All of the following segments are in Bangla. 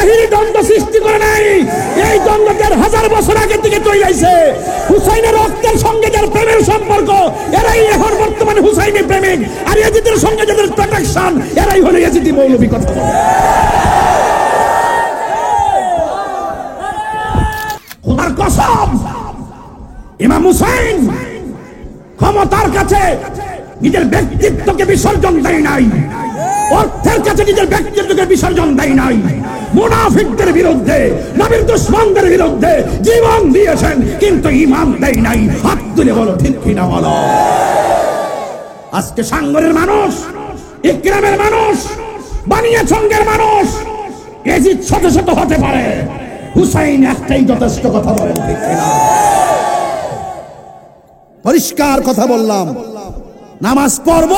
বাহিনী দ্বন্দ্ব সৃষ্টি করে নাই। এই দ্বন্দ্ব 1000 বছর আগে থেকে তৈরি হয়েছে। হুসাইনের রক্তের সঙ্গে যার প্রেমের সম্পর্ক, এরাই এখন বর্তমানে হুসাইনি প্রেমিক। আর ইয়াজিদের সঙ্গে যাদের প্রোটেকশন, এরাই হলো ইয়াজিদি মৌলবী। কথা বলে খোদার কসম, ইমাম হুসাইন ক্ষমতার কাছে নিজের ব্যক্তিত্বকে বিসর্জন দেয় নাই, অর্থের কাছে নিজের ব্যক্তিত্বকে বিসর্জন দেয় নাই। মুনাফিকদের বিরুদ্ধে, নবীর দুশমনদের বিরুদ্ধে জীবন দিয়েছেন, কিন্তু ঈমান দেয় নাই। হাত তুলে বলো ঠিক কিনা বলো। আজকে সাঙ্গরের মানুষ, ইকরামের মানুষ, বানিয়াচঙ্গের মানুষ ইয়াজিদ শত শত হতে পারে, হুসাইন একটাই যথেষ্ট। কথা বলেন ঠিক কিনা? পরিষ্কার কথা বললাম, নামাজ পড়ব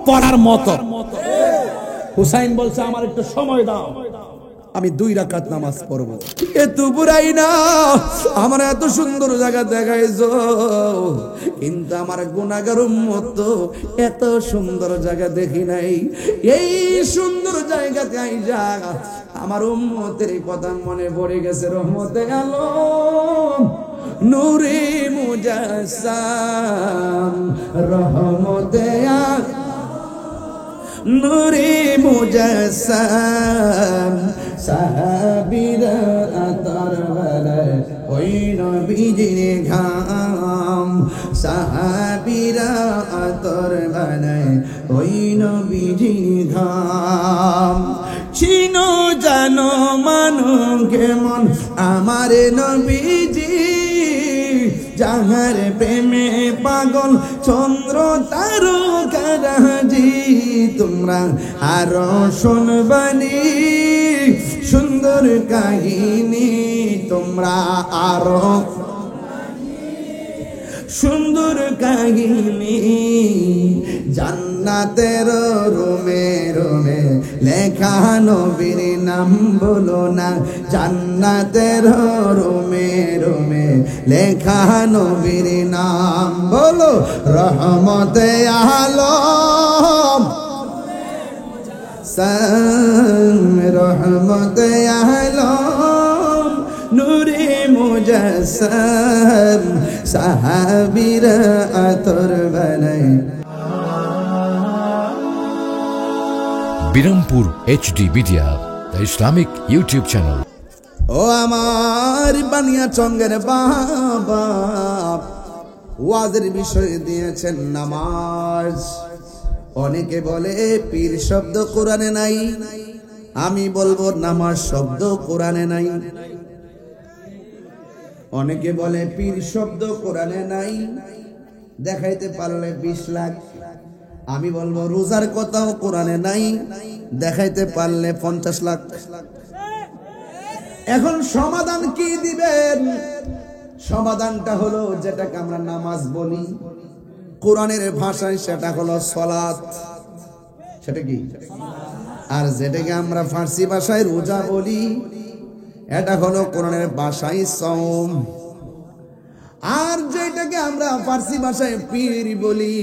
পড়ার মতো। হুসাইন বলছে আমার একটু সময় দাও, আমি 2 রাকাত নামাজ পড়ব। এত বুড়াই না, আমার এত সুন্দর জায়গা দেখাইছো, কিন্তু আমার গুনাহগার উম্মত এত সুন্দর জায়গা দেখি নাই। এই সুন্দর জায়গাতে আইসা আমার উম্মতের কথা মনে পড়ে গেছে। রহমতে আলম নূরে মুজাসসাম, রহমতে নূরে মুজাসসাম, সাহাবীরা আতর বানায় ওই নবীজির ঘাম, সাহাবীরা আতর বানায় ওই নবীজির ঘাম। চিনো জানো মানো কেমন আমার নবীজি, যাহার প্রেমে পাগল চন্দ্র তারকারাজি। তোমরা আরো শুনবানি সুন্দর কাহিনী, তোমরা আরো সুন্দর কাহিনী। জান্নাতের রুমে রুমে লেখা নবীর নাম বলো না, জান্নাতের রুমে রুমে লেখা নবীর নাম বলো। রহমতে আলম, রহমতে আলম নূরে মুজাসসাম, সাহাবীরা আতর বানায়। Birampur HD media, the Islamic YouTube channel. ও আমার বানিয়াচঙ্গের বাবা, ওয়াজের বিষয় দিয়েছেন নামাজ। অনেকে বলে পীর শব্দ কোরআনে নাই, আমি বলবো নামাজ শব্দ কোরআনে নাই। অনেকে বলে পীর শব্দ কোরআনে নাই, দেখাইতে পারলে 20 লাখ। আমি বলবো রোজার কথাও কোরআনে নাই, দেখাইতে পারলে 50 লাখ। এখন সমাধান কি দিবেন? সমাধানটা হলো যেটাকে আমরা নামাজ বলি কোরআনের ভাষায়, সেটা হলো সালাত। সেটা কি? আর যেটাকে আমরা ফার্সি ভাষায় রোজা বলি, এটা হলো কোরআনের ভাষায় সওম। আর যেটাকে আমরা ফার্সি ভাষায় পীর বলি,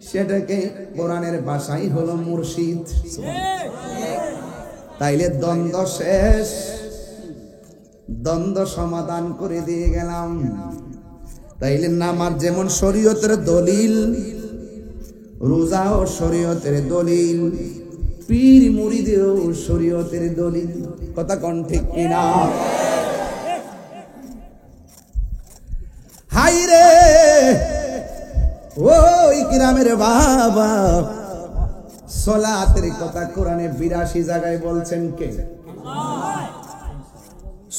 সেটাকে কোরআনের ভাষায় হলো মুর্শিদ। তাইলে দ্বন্দ্ব শেষ, দ্বন্দ্ব সমাধান করে দিয়ে গেলাম। তাইলে নামাজ যেমন শরীয়তের দলিল, রোজাও শরীয়তের দলিল, পীর মুরিদেও শরীয়তের দলিল। কথা কোন ঠিক কিনা? হাই রে ওই কিরামের বাবা, সালাতের কথা কোরআনে 82 জায়গায় বলছেন কে?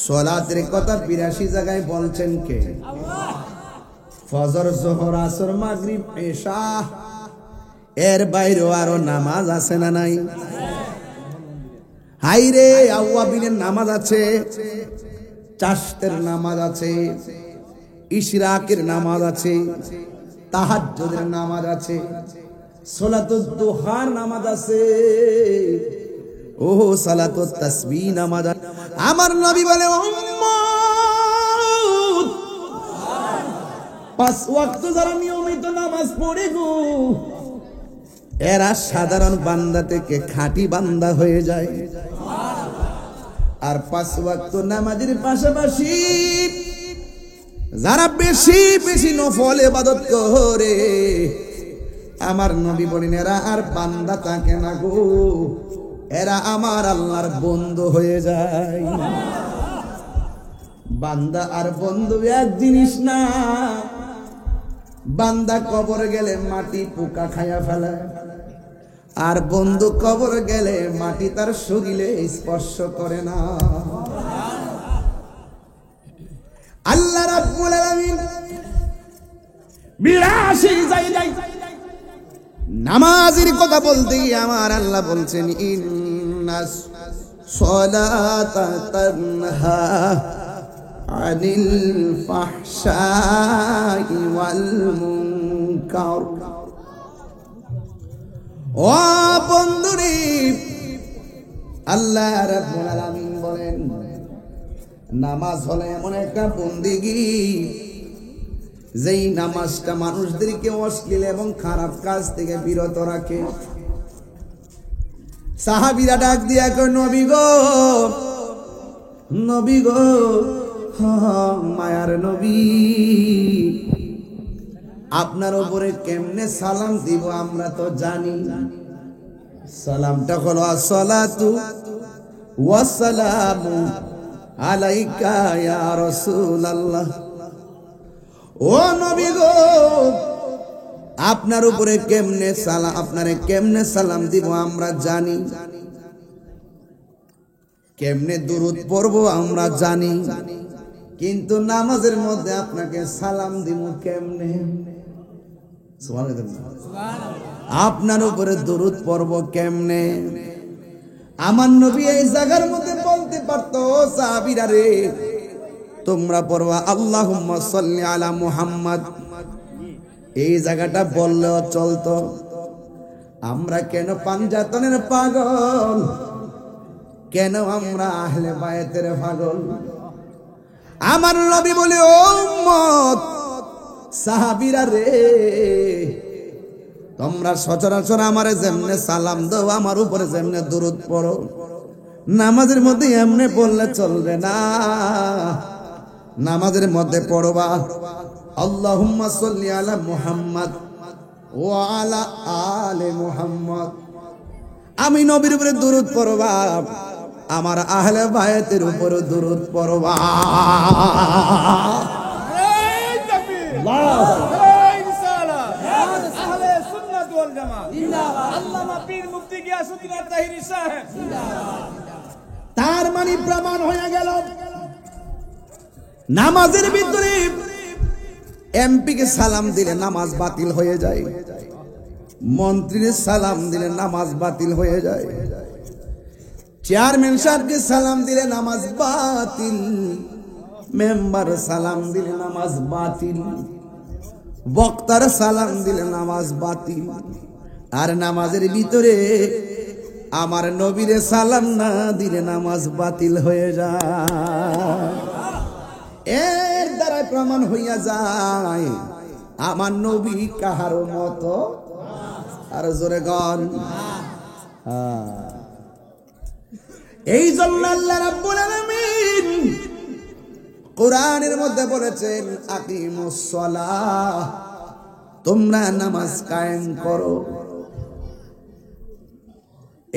সালাতের কথা 82 জায়গায় বলছেন কে? ফজর, যোহর, আসর, মাগরিব, এশা, এর বাইরেও আরো নামাজ আছে না নাই? হাইরে আওয়াবিনের নামাজ আছে, চাশতের নামাজ আছে, ইশরাকের নামাজ আছে, তাহাজ্জুদের নামাজ আছে, সালাতুদ দুহার নামাজ আছে, ও সালাতুত তাসবিহ নামাজ। আমার নবী বলে উম্মত, 5 ওয়াক্ত যারা নিয়মিত নামাজ পড়ে গো, এরা সাধারণ বান্দা থেকে খাঁটি বান্দা হয়ে যায়। আর 5 ওয়াক্ত নামাজের পাশাপাশি যারা বেশি বেশি নফল ইবাদত করে, আমার নবী বলেন এরা আর বান্দা থাকে না গো, এরা আমার আল্লাহর বন্ধু হয়ে যায়। বান্দা আর বন্ধু এক জিনিস না। বান্দা কবর গেলে মাটি পোকা খায়া ফেলে, আর বন্ধু কবর গেলে মাটি তার শরীরে স্পর্শ করে না। আল্লাহ রাব্বুল আলামিন 82 জায়গায় নামাজের কথা বলতে আমার আল্লাহ বলছেন ইন্নাস সালাতা তানহা আনিল ফাহশাই ওয়াল মুনকার। ও বন্ধুরে, আল্লাহ রাব্বুল আলামিন বলেন নামাজ হলো এমন একটা বন্দেগী, যেই নামাজটা মানুষদেরকে অশ্লীল এবং খারাপ কাজ থেকে বিরত রাখে। সাহাবীরা ডাক দিয়া কয় নবী গো, নবী গো, মায়ার নবী, আপনার উপরে কেমনে সালাম দিব আমরা তো জানি। সালামটা হলো আসসালাতু ওয়াসসালামু আলাইকা ইয়া রাসূলুল্লাহ। ও নবী গো, আপনার উপরে কেমনে সালাম, আপনারে কেমনে সালাম দিব আমরা জানি, কেমনে দুরূদ পড়ব আমরা জানি, কিন্তু নামাজের মধ্যে আপনাকে সালাম দিব কেমনে? আপনার উপরে দুরূদ পড়ব কেমনে? আমার নবী এই জায়গার মধ্যে বলতে পারতো সাহাবীরা রে, তোমরা পড়বা আল্লাহুম্মা সাল্লি আলা মুহাম্মদ, এই জায়গাটা বললেও চলতো। আমরা কেন পাঞ্জাতনের পাগল, কেন আমরা আহলে বায়াতের পাগল? আমার নবী বলে ও উম্মত সাহাবীরা রে, তোমরা সচরাচর আমারে যেমনে সালাম দাও, আমার উপরে যেমনে দুরূদ পড়ো, নামাজের মধ্যে এমনে বললে চলবে না। নামাজের মধ্যে পড়বা আল্লাহুম্মা সাল্লি আলা মুহাম্মদ ওয়া আলা আলি মুহাম্মদ। আমি নবীর উপরে দুরূদ পড়বা, আমার আহলে বায়াতের উপরে দুরূদ পড়বা। তার মানে প্রমাণ হয়ে গেল নামাজের ভিতরে এমপি কে সালাম দিলে নামাজ বাতিল হয়ে যায়, মন্ত্রীর সালাম দিলে নামাজ বাতিল হয়ে যায়, চেয়ারম্যান সাহেবকে সালাম দিলে নামাজ বাতিল, মেম্বার সালাম দিলে নামাজ বাতিল, বক্তার সালাম দিলে নামাজ বাতিল। আর নামাজের ভিতরে আমার নবীরে সালাম না দিলে নামাজ বাতিল হয়ে যায়। এর দ্বারা প্রমাণ হইয়া যায় আমার নবী কাহার মতো। আর জোরে গান। এই জন্য আল্লাহ রাব্বুল আলামিন কোরআনের মধ্যে বলেছেন আকিমুস সালাহ, তোমরা নামাজ কায়েম করো।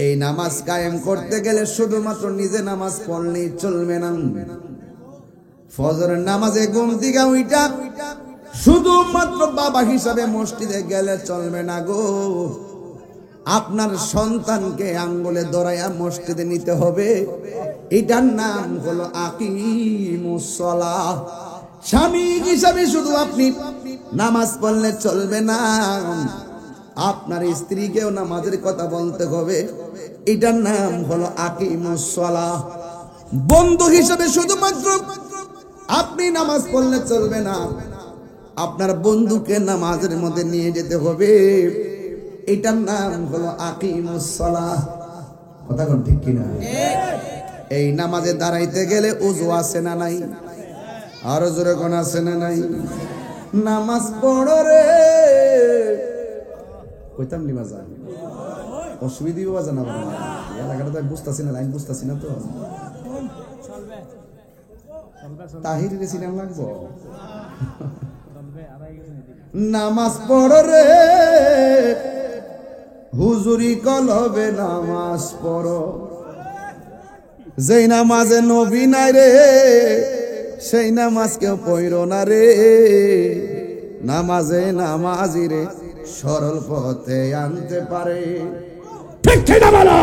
এই নামাজ কায়েম করতে গেলে শুধুমাত্র নিজে নামাজ পড়লেই চলবে না। ফজরের নামাজে ঘুম থেকে উঠা শুধুমাত্র বাবা হিসাবে মসজিদে গেলে চলবে না গো, আপনার সন্তানকে আঙ্গুলে ধরাইয়া মসজিদে নিতে হবে। এটার নাম হলো আকিমুস সালাহ। স্বামী হিসাবে শুধু আপনি নামাজ পড়লে চলবে না, আপনার স্ত্রীকেও নামাজের কথা বলতে হবে। এটার নাম হলো আকিমুস সালাহ। বন্ধু হিসাবে শুধুমাত্র আপনি নামাজ পড়লে চলবে না, আপনার বন্ধুকে নামাজের মধ্যে নিয়ে যেতে হবে। এটার নাম হলো আকিমুস সালাহ। কথা কোন ঠিক কিনা? এই নামাজে দাঁড়াইতে গেলে ওযু আছে না নাই? আরো জোরে কোন আছে না নাই? নামাজ পড়ো রে, কইতাম নি বাজান, অসুবিধা বাজান, এলাকাটা তো বুঝতেছি না, লাইন বুঝতেছি না তো। তাহিরের সিনেমা লাগবো নামাজ পড়ো রে হুজুরি কলবে নামাজ পড়ো যেই নামাজে নবী নাই রে সেই নামাজ কেউ পড়ো না রে নামাজে নামাজি রে সরল পথে আনতে পারে ঠিক ঠিক না বলো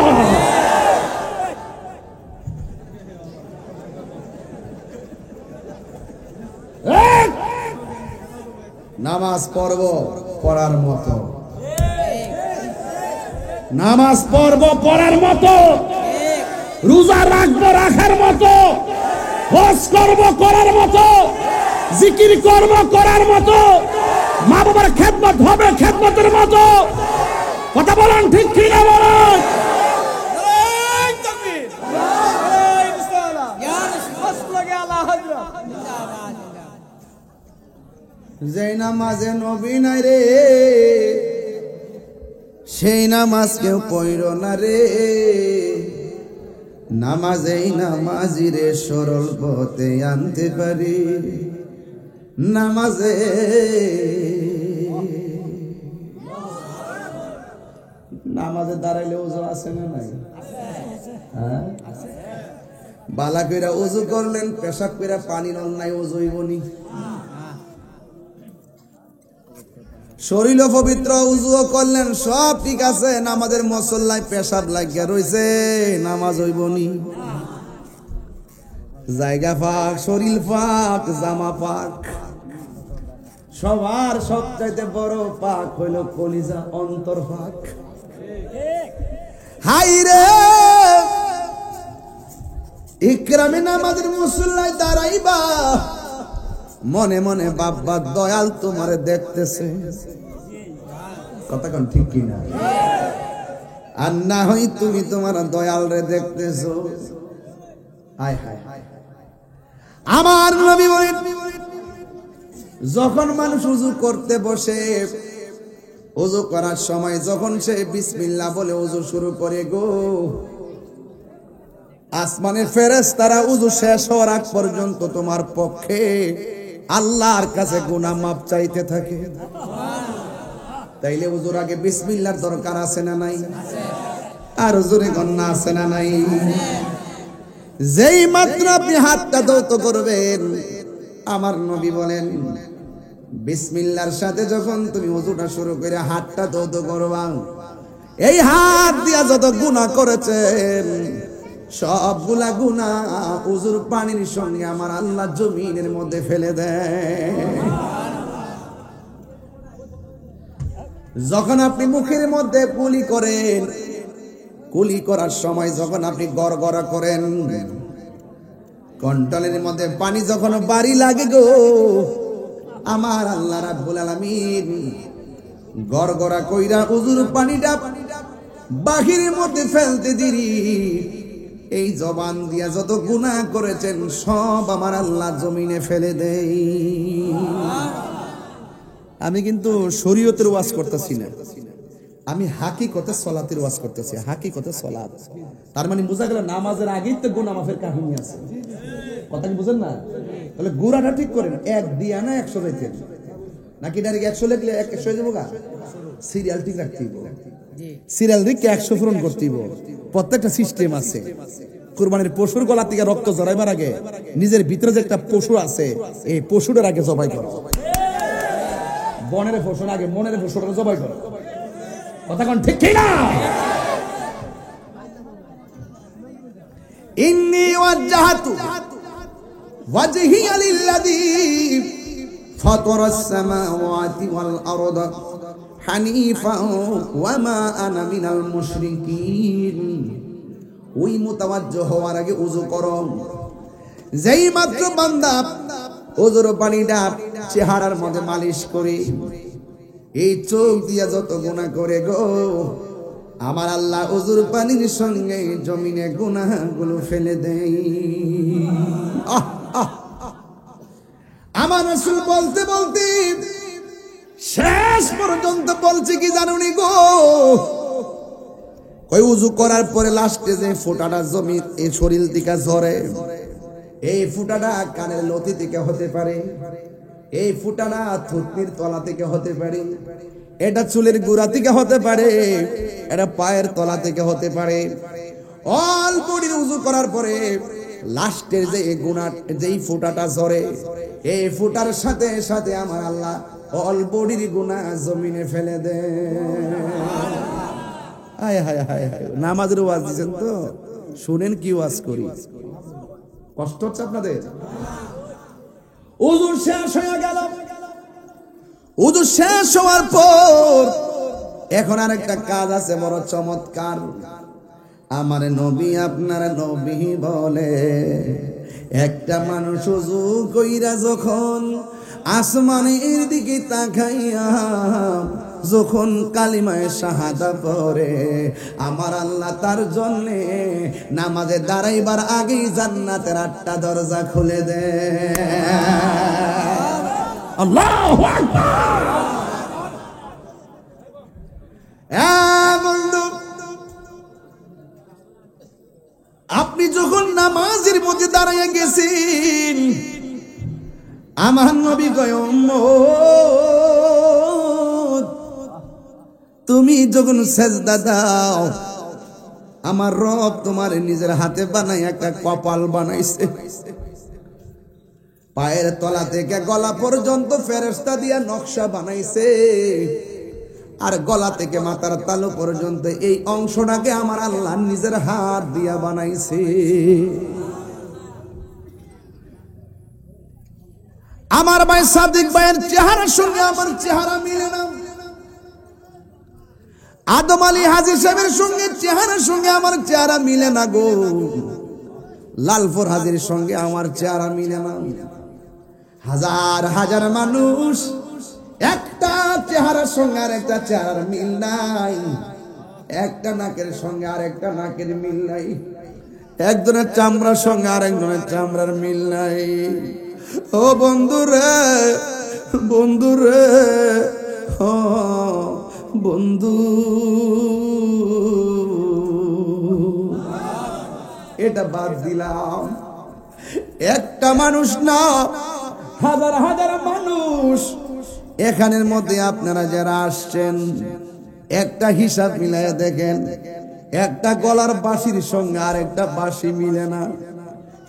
নামাজ পড়ব পড়ার মতো নামাজ পড়ব পড়ার মতো রোজা রাখবো রাখার মতো হজ করব করার মতো জিকির করব করার মতো মা বাবার খেদমত হবে খেদমতের মতো কথা বলেন ঠিক কি না বলেন যে নামাজে নবী নাই রে সেই নামাজ কেউ পড়ো না রে নামাজেই নামাজি রে সরল পথে আনতে পারি নামাজে নামাজে দাঁড়াইলে ওযু আছে না নাই হ্যাঁ বালা কইরা ওযু করলেন পেশাব কইরা পানি নল নাই ওযু হইবনি শরীর পবিত্র উযু করলেন সব ঠিক আছে নামাজের মুসল্লায় পেশাব লাগিয়া রইছে নামাজ হইবনি জায়গা পাক শরীর পাক জামা পাক সবার সবচাইতে বড় পাক হইল কলিজা অন্তর পাক হাই রে ইকরামে নামাজের মুসল্লায় দাঁড়াইবা মনে মনে বাবা দয়াল তোমারে দেখতেছে কথা কোন ঠিক কি না আর না হই তুমি তোমার দয়াল রে দেখতেছো হায় হায় আমার নবী বলেন যখন মানুষ ওযু করতে বসে ওযু করার সময় যখন সে বিসমিল্লাহ বলে ওযু শুরু করে গো আসমানের ফেরেশতারা ওযু শেষ হওয়ার আগ পর্যন্ত তোমার পক্ষে আল্লাহর কাছে গুনাহ মাপ চাইতে থাকে তাইলে ওযুর আগে বিসমিল্লাহর দরকার আছে না নাই আর জোরে গন্না আছে না নাই যেই মাত্র আপনি হাতটা ধৌত করবেন আমার নবী বলেন বিসমিল্লাহর সাথে যখন তুমি ওযুটা শুরু করে হাতটা ধৌত করবা এই হাত দিয়া যত গুনাহ করেছেন সবগুলা গুনাহ ওযুর পানির সঙ্গে আমার আল্লাহ জমিনের মধ্যে ফেলে দেয় যখন আপনি মুখের মধ্যে কুলি করেন কুলি করার সময় যখন আপনি গড়গড়া করেন কন্টলের মধ্যে পানি যখন বাড়ি লাগে গো আমার আল্লাহ রাব্বুল আলামিন গড়গড়া কইরা ওযুর পানিটা বাহিরের মধ্যে ফেলতে দিরি এই জবান দিয়া যত গুনাহ করেছেন সব আমার আল্লাহ জমিনে ফেলে দেয় আমি কিন্তু শরীয়তের ওয়াজ করতেছি না আমি হাকিকতে সালাতের ওয়াজ করতেছি হাকিকতে সালাত তার মানে বোঝা গেল নামাজের আগেই তো গুনাহ মাফের কাহিনী আছে কথা কি বুঝেন না তাহলে গুড়াটা ঠিক করেন এক দিয়া না 100 যাইতে নাকি ডাইরেক্ট 100 লিখলে 100 হয়ে যাবো গা সিরিয়াল ঠিক রাখতে হবে সিরিয়াল দিকে 100 পূরণ করতে হবে প্রত্যেকটা সিস্টেম আছে কুরবানির পশুর গলা থেকে রক্ত ঝরাইবার আগে নিজের ভিতরে যে একটা পশু আছে এই পশুটার আগে জবাই করো বনের পশুর আগে মনের পশুটার জবাই করো কথা কোন ঠিক কি না ইন্নী ওয়াজ্জাহাতু ওয়াজহিয়া লিল্লাযী ফাতারাস সামাওয়াতি ওয়াল আরদা হানিফা ওয়া মা আনা মিনাল মুশরিকিন ওই মুতাওয়াজ্জিহ হওয়ার আগে ওযু করো যেই মাত্র বান্দা ওযুর পানিটা চেহারার মধ্যে মালিশ করে এই চোখ দিয়া যত গুনাহ করে গো আমার আল্লাহ ওযুর পানির সঙ্গে জমিনে গুনাহগুলো ফেলে দেয় আমার রাসূল বলতে বলতে শেষ পর্যন্ত বলছে কি জানুনি গো ওই ওযু করার পরে লাস্টে যে ফোঁটাটা জমি এই শরীর থেকে ঝরে এই ফুটাটা কানের লতি থেকে হতে পারে, এই ফুটাটা থুতনির তলা থেকে হতে পারে, এটা চুলের গোড়া থেকে হতে পারে, এটা পায়ের তলা থেকে হতে পারে। অল বডির উযু করার পরে লাস্টের যে গুনাহ যেই ফুটাটা ঝরে, এই ফুটার সাথে সাথে আমার আল্লাহ অল বডির গুনাহ জমিনে ফেলে দেয়। হায় হায় হায় হায়, নামাজের ওয়াজ দিচ্ছেন তো, শুনেন কি ওয়াজ করি, কষ্ট হচ্ছে আপনাদের? উযু শেষ হয়ে গেল, উযু শেষ হওয়ার পর এখন আরেকটা কাজ আছে বড় চমৎকার। আমার নবী আপনার নবী বলে, একটা মানুষ উযু কইরা যখন আসমানের দিকে তাকাইয়া যখন কালিমায়ে শাহাদা পড়ে, আমার আল্লাহ তার জন্যে নামাজে দাঁড়াইবার আগেই জান্নাতের 8টা দরজা খুলে দেয়। আল্লাহু আকবার। বন্ধু, আপনি যখন নামাজের মধ্যে দাঁড়াইয়া গেছেন, আমার নবী কয় উম্মত তুমি যখন সেজদা দাও, আমার রব তোমার নিজের হাতে বানাই একটা কপাল বানাইছে, পায়ের তলা থেকে গলা পর্যন্ত ফেরেশতা দিয়া নকশা বানাইছে, আর গলা থেকে মাথার তালু পর্যন্ত এই অংশটাকে আমার আল্লাহ নিজের হাত দিয়া বানাইছে। আমার ভাই সাদিক ভাইয়ের চেহারার সঙ্গে আমার চেহারা মিলে না, আদম আলী হাজী সাহেবের সঙ্গে চেহারার সঙ্গে আমার চেহারা মিলে না গো, লালপুর হাজীর সঙ্গে আমার চেহারা মিলে না। হাজার হাজার মানুষ, একটা চেহারার সঙ্গে আর একটা চেহারার মিল নাই, একটা নাকের সঙ্গে আর একটা নাকের মিল নাই, একজনের চামড়ার সঙ্গে আর একজনের চামড়ার মিল নাই। ও বন্ধুরে, বন্ধুরে, ও বন্ধু, এটা বাদ দিলাম। একটা মানুষ না, হাজার হাজার মানুষ এখানের মধ্যে আপনারা যারা আসছেন, একটা হিসাব মিলাইয়া দেখেন, একটা গলার বাঁশির সঙ্গে আর একটা বাঁশি মিলে না।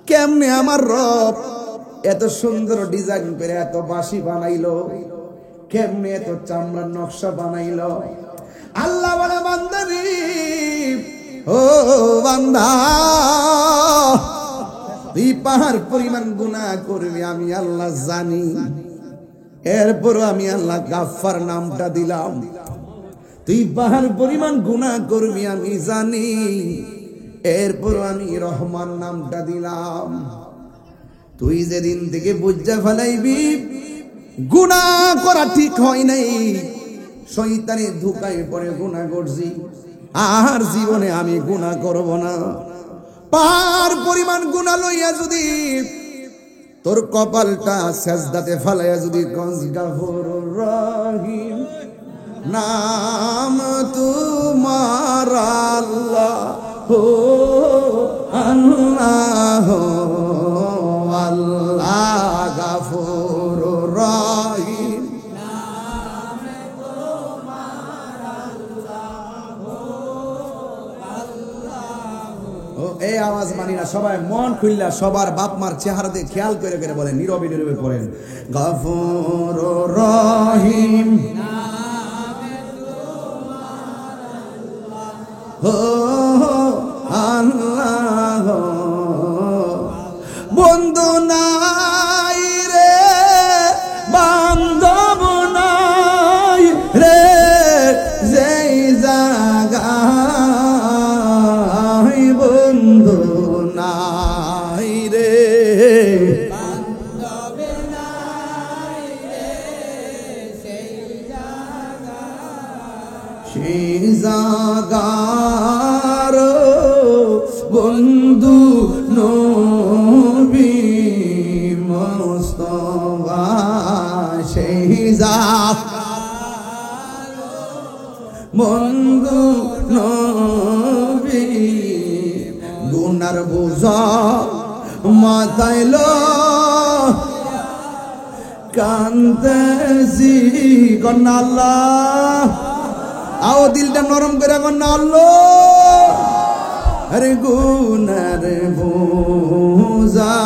কেমনে আমার রব এত সুন্দর ডিজাইন করে এত বাঁশি বানাইলো, কেমনে এত চামড়ার নকশা বানাইলো? আল্লাহ বলে বান্দারে, ও বান্দা, তুই পাহাড় পরিমাণ গুনাহ করবি আমি আল্লাহ জানি, এরপর আমি আল্লাহ গাফফার নামটা দিলাম। তুই পাহাড় পরিমাণ গুনাহ করবি আমি জানি, এরপর আমি রহমান নামটা দিলাম। তুই যেদিন থেকে বুঝা ফেলাইবি গুনাহ করা ঠিক হয় নাই, শয়তানের ধোঁকায় পড়ে গুনাহ করছি, আর জীবনে আমি গুনাহ করব না। পাহাড় পরিমাণ গুনাহ লইয়া যদি তোর কপালটা সেজদাতে ফালাইয়া যদি গঞ্জ গাফুরুর রহিম নাম তোমার আল্লাহ হো আল্লাহ আল্লাহ গাফুরুর রহিম নাম তোমার আল্লাহ আল্লাহ। ও এই আওয়াজ মানি না, সবাই মন খুললা সবার বাপ মার চেহারা দিয়ে খেয়াল করে করে বলেন, নীরবে নীরবে পড়েন, গাফুরুর রহিম হো আল্লাহ। বন্ধু নাই রে, বান্ধব নাই রে, যেই জায়গায় বন্ধু নাই রে, বান্ধব নাই রে, সেই জায়গার বন্ধু নবী মুস্তাফা, সেই জায়গার বন্ধু নবী। গুনার বোঝা মাথাইল কান্দেছি কন্যা আল্লাহ আও দিলটা নরম করে কন্যা আল্লাহ আরে গুনার বোঝা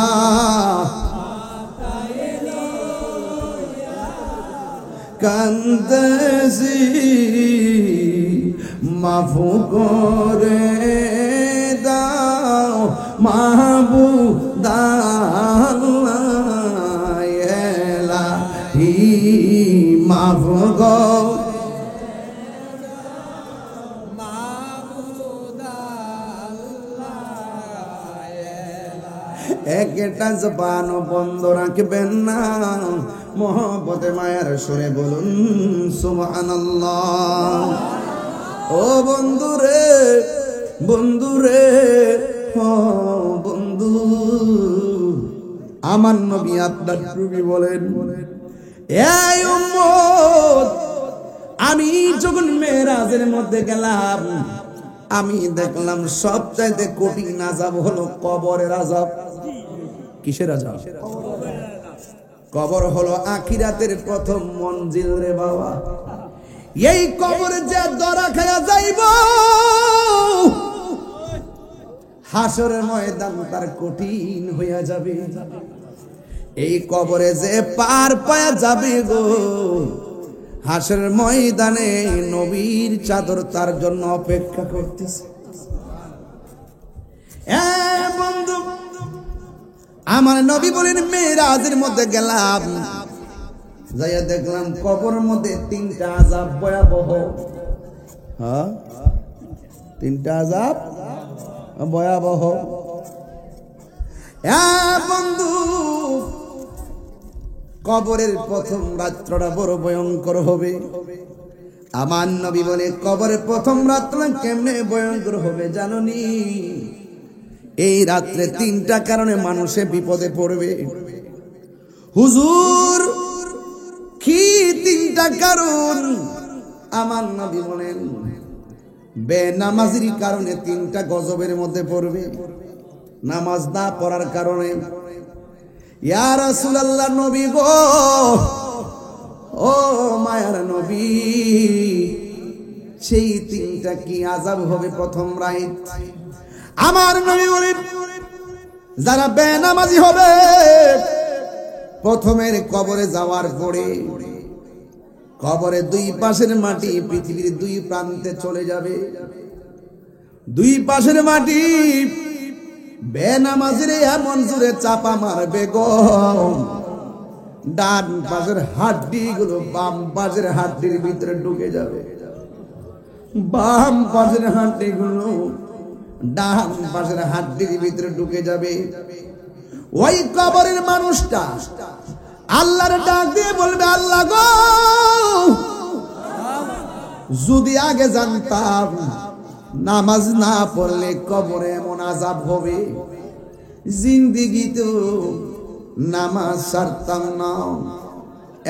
কান্দেছি মাফু করে দাও মাহবুব আল্লাহ ইলাহি মাফু গো একটা জবান বন্ধ রাখবেন না মোহব্বতে মায়ার সুরে বলুন সুবহানাল্লাহ ও বন্ধুরে বন্ধুরে ও বন্ধু আমার নবী আপনার নবী বলেন এই উম্মত আমি যখন মেরাজের মধ্যে গেলাম আমি দেখলাম সবচাইতে কঠিন আযাব হলো কবরের আযাব কিসের আযাব কবর হলো আখিরাতের প্রথম মঞ্জিল রে বাবা এই কবরে যে ধরা খায়া যাইব হাসরের ময়দান তার কঠিন হইয়া যাবে এই কবরে যে পার পায়া যাবে গো হাসরের ময়দানে নবীর চাদর তার জন্য অপেক্ষা করতেছে বন্ধু আমার নবী বলেন মেরাজের মধ্যে গেলাম যাইয়া দেখলাম কবরের মধ্যে তিনটা আযাব ভয়াবহ হ্যাঁ তিনটা আযাব ভয়াবহ বন্ধু কবরের প্রথম রাত্রটা বড় ভয়ঙ্কর হবে আমার নবী বলে কবরের প্রথম রাত্র কেমনে ভয়ঙ্কর হবে জানোনি এই রাত্রে তিনটা কারণে মানুষে বিপদে পড়বে হুজুর কি তিনটা কারণ আমার নবী বলেন বেনামাজির কারণে তিনটা গজবের মধ্যে পড়বে নামাজ না পড়ার কারণে ইয়া রাসূলুল্লাহ নবী গো ও মায়ার নবী সেই তিনটা কি আযাব হবে প্রথম রাত আমার নবী বলেন যারা বেনামাজি হবে প্রথমের কবরে যাওয়ার পরে কবরে দুই পাশের মাটি পৃথিবীর দুই প্রান্তে চলে যাবে দুই পাশের মাটি বেনামাজিরে এমন জোরে চাপা মারবে গো ডান পাশের হাড্ডি গুলো বাম পাশের হাড্ডির ভিতরে ঢুকে যাবে বাম পাশের হাড্ডি গুলো ডান পাশের হাড্ডির ভিতরে ঢুকে যাবে ওই কবরের মানুষটা আল্লাহর ডাক দিয়ে বলবে আল্লাহ গো যদি আগে জানতাম নামাজ না পড়লে কবরে এমন আযাব হবে জিন্দেগি তো নামাজ ছাড়তাম না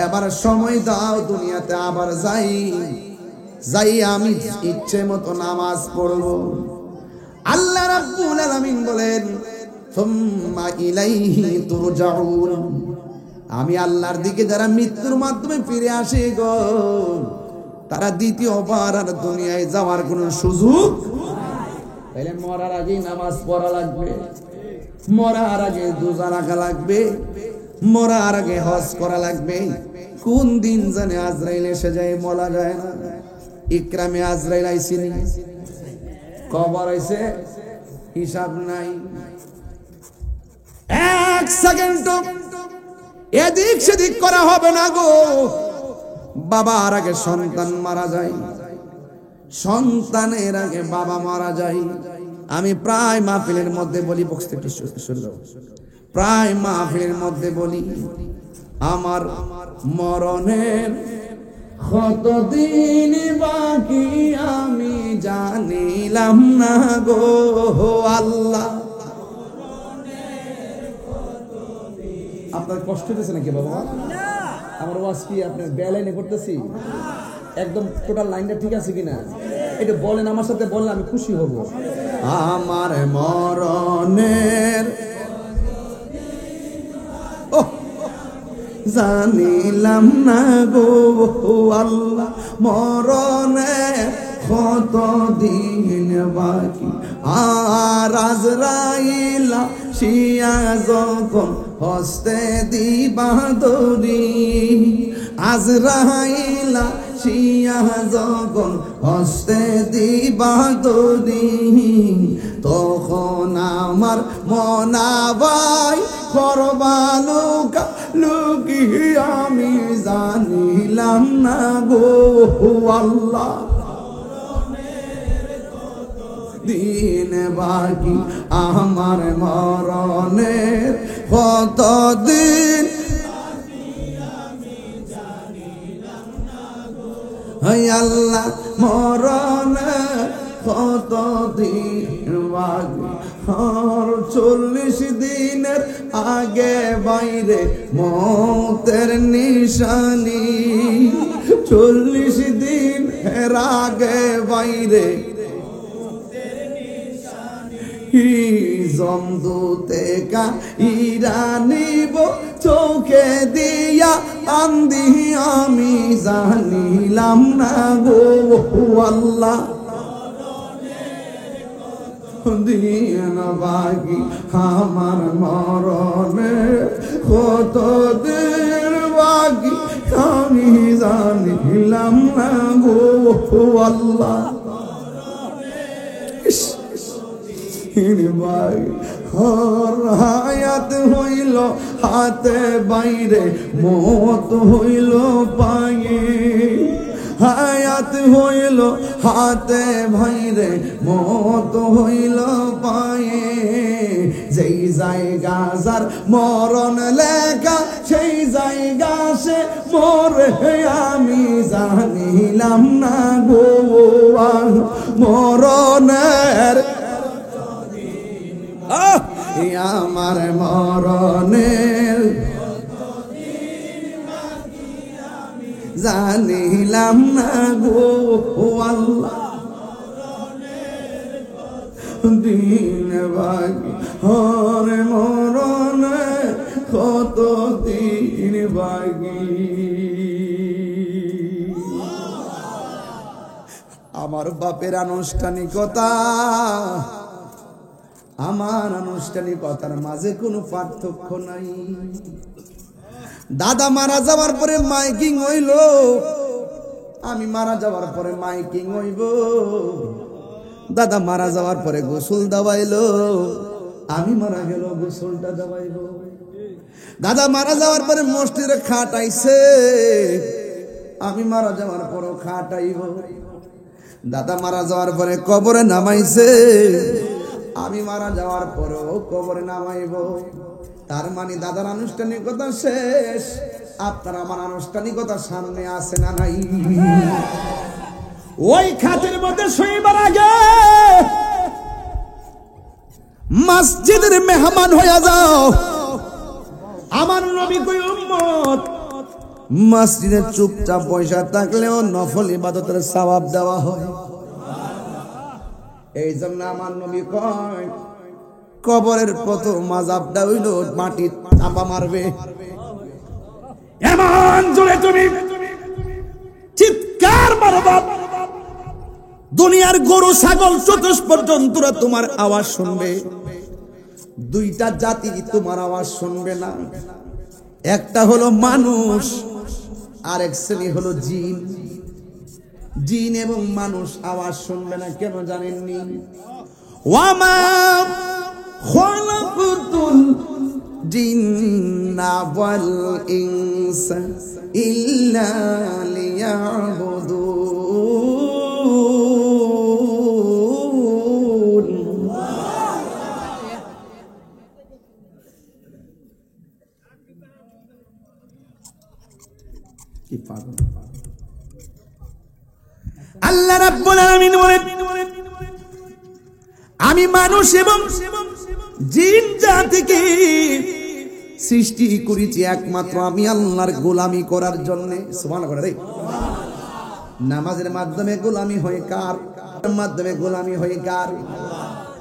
এবার সময় দাও দুনিয়াতে আবার যাই আমি ইচ্ছে মতো নামাজ পড়ব আল্লাহ রাব্বুল আলামিন বলেন সুম্মা ইলাইহি তুরজাউন আমি আল্লাহর দিকে যারা মৃত্যুর মাধ্যমে ফিরে আসে গো তারা দ্বিতীয়বার আর দুনিয়ায় যাওয়ার কোনো সুযোগ তাইলে মরার আগে নামাজ পড়া লাগবে মরার আগে রোজা রাখা লাগবে মরার আগে হজ করা লাগবে কোন দিন জানে আজরাইল এসে যায় বলা যায় না ইকরামে আজরাইল আইসিনি কবর আইছে হিসাব নাই এক সেকেন্ড এদিক সেদিক করা হবে না গো বাবার আগে সন্তান মারা যায় সন্তানের আগে বাবা মারা যায় আমি প্রায় মাহফিলের মধ্যে বলি বক্স থেকে শুরু প্রায় মাহফিলের মধ্যে বলি আমার মরণের কতদিন বাকি আমি জানিলাম না গো আল্লাহ আপনার কষ্ট হচ্ছে নাকি বাবা আমার ওয়াজ কি আপনার বেলাইনে করতেছি একদম টোটাল লাইনটা ঠিক আছে কিনা এটা বলেন আমার সাথে বললে আমি খুশি হব আমার মরণের জানিলাম না গো আল্লাহ মরণে কত দিন বাকি। আর আজরাইলা শিয়া যখন হস্তে দিবা দড়ি, আজরাইলা শিয়া যখন হস্তে দিবা দড়ি, তখন আমার মনাবাই করবালুকা লুকি আমি জানিলাম না গো আল্লাহ দিন বাকি। আমার মরণের কত দিন হায় আল্লাহ মরণের কত দিন বাকি। আর 40 দিনের আগে বাইরে মৌতের নিশানি, 40 দিনের আগে বাইরে জমদুতে কা ইরানিব চোখে দিয়া আন্দি আমি জানিলাম না গো আল্লাহ দিন বাকি। আমার মরণে কত দিন বাকি আমি জানিলাম না গো আল্লাহ। হায়াত হইল হাতে বাইরে মত হইল পায়ে, হায়াত হইল হাতে বাইরে মত হইল পায়ে। যেই জায়গা যার মরণ লেখা সেই জায়গা সে মরে আমি জানিলাম না গো মরণের আমার মরণের জানিলাম না গো আল্লাহ দিন বাকি। হরে মরণে কত দিন বাকি। আমার বাপের আনুষ্ঠানিকতা আমার আনুষ্ঠানিকতার মাঝে কোনো পার্থক্য নাই। দাদা মারা যাওয়ার পরে মাইকিং হইল, আমি মারা যাওয়ার পরে মাইকিং হইব। দাদা মারা যাওয়ার পরে গোসল দেওয়াইলো, আমি মারা গেল গোসলটা দেওয়াইব। দাদা মারা যাওয়ার পরে মসজিদে খাটাইছে, আমি মারা যাওয়ার পরও খাটাইব। দাদা মারা যাওয়ার পরে কবরে নামাইছে, আমি মারা যাওয়ার পরেও কবরে নামাইব। তার মানে দাদার আনুষ্ঠানিকতা শেষ, আপনার আমার আনুষ্ঠানিকতা সামনে আসে না নাই? ওই খাটের মধ্যে শুইবার আগে মসজিদের মেহমান হইয়া যাও। আমার নবী কই উম্মত মসজিদে চুপচাপ পয়সা থাকলেও নফল ইবাদতের সওয়াব দেওয়া হয়। এই জন্য আমার নবী কয় কবরের প্রথম মাযাবটা হইল মাটি চাপা মারবে। এমন জোরে তুমি চিৎকার মারবা, দুনিয়ার গরু ছাগল চতুষ্পদ জন্তুরা তোমার আওয়াজ শুনবে, দুইটা জাতি তোমার আওয়াজ শুনবে না। একটা হলো মানুষ, আরেক শ্রেণী হলো জিন। জিন এবং মানুষ আওয়াজ শুনবে না, কেন জানেননি? ওয়ামা খালাকুতুল জিন্না ওয়াল ইনসা ইল্লা লিয়াবুদুন। কি পাগল! আল্লাহ রাব্বুল আলামিন বলেন আমি মানুষ এবং জিন জাতিকে সৃষ্টি করেছি একমাত্র আমি আল্লাহর গোলামি করার জন্য। সুবহানাল্লাহ। রে নামাজের মাধ্যমে গোলামি হয় কার? মাধ্যমে গোলামি হয় কার?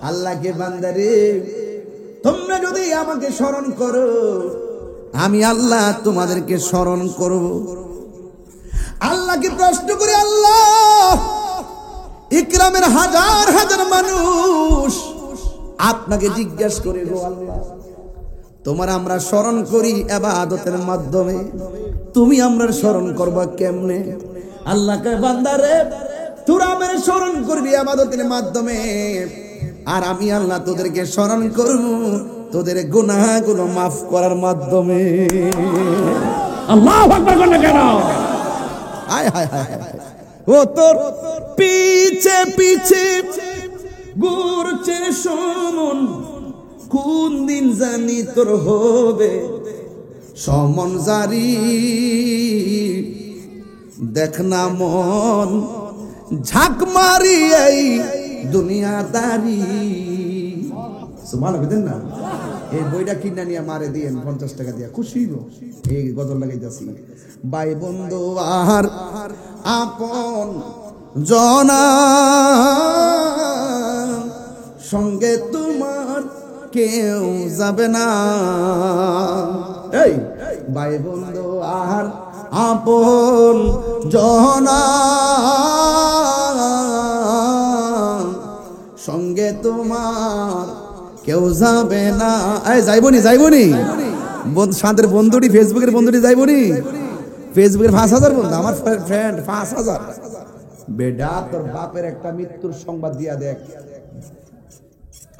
আল্লাহকে বান্দারে তোমরা যদি আমাকে স্মরণ করো আমি আল্লাহ তোমাদেরকে স্মরণ করব। আল্লাহকে প্রশ্ন করে, আল্লাহ ইকরামের হাজার হাজার মানুষ আপনাকে জিজ্ঞেস করে, গো আল্লাহ তোমার আমরা স্মরণ করি ইবাদতের মাধ্যমে, তুমি আমরা স্মরণ করবা কেমনে? আল্লাহকে বান্দারে তোরা আমার স্মরণ করবি ইবাদতের মাধ্যমে, আর আমি আল্লাহ তোদেরকে স্মরণ করব তোদের গুনাহগুলো মাফ করার মাধ্যমে। আল্লাহু আকবার বলেন কেন? হায় হায় হায় হায়, ও তোর পিছে পিছে ঘুরছে সমন, কোন দিন জানি তোর হবে সমন জারি। দেখ না মন ঝাঁক মারি এই দুনিয়াদারি। সুবহানাল্লাহ না, এই বইটা কিনা নিয়ে মারে দিয়েন 50 টাকা দিয়া, খুশি গো। এই গজল লাগাইতেছি, ভাই বন্ধু আর আপন জনা সঙ্গে তোমার কেউ যাবে না। এই ভাই বন্ধু আর আপন জনা সঙ্গে তোমার কেউ যাবে না। এই যাইবনি যাইবনি শান্তের বন্ধুটি, ফেসবুকের বন্ধুটি যাইবনি, ফেসবুকের 5000 বন্ধু, আমার ফ্রেন্ড 5000। বেডা তোর বাপের একটা মৃত্যুর সংবাদ দিয়া দেখ,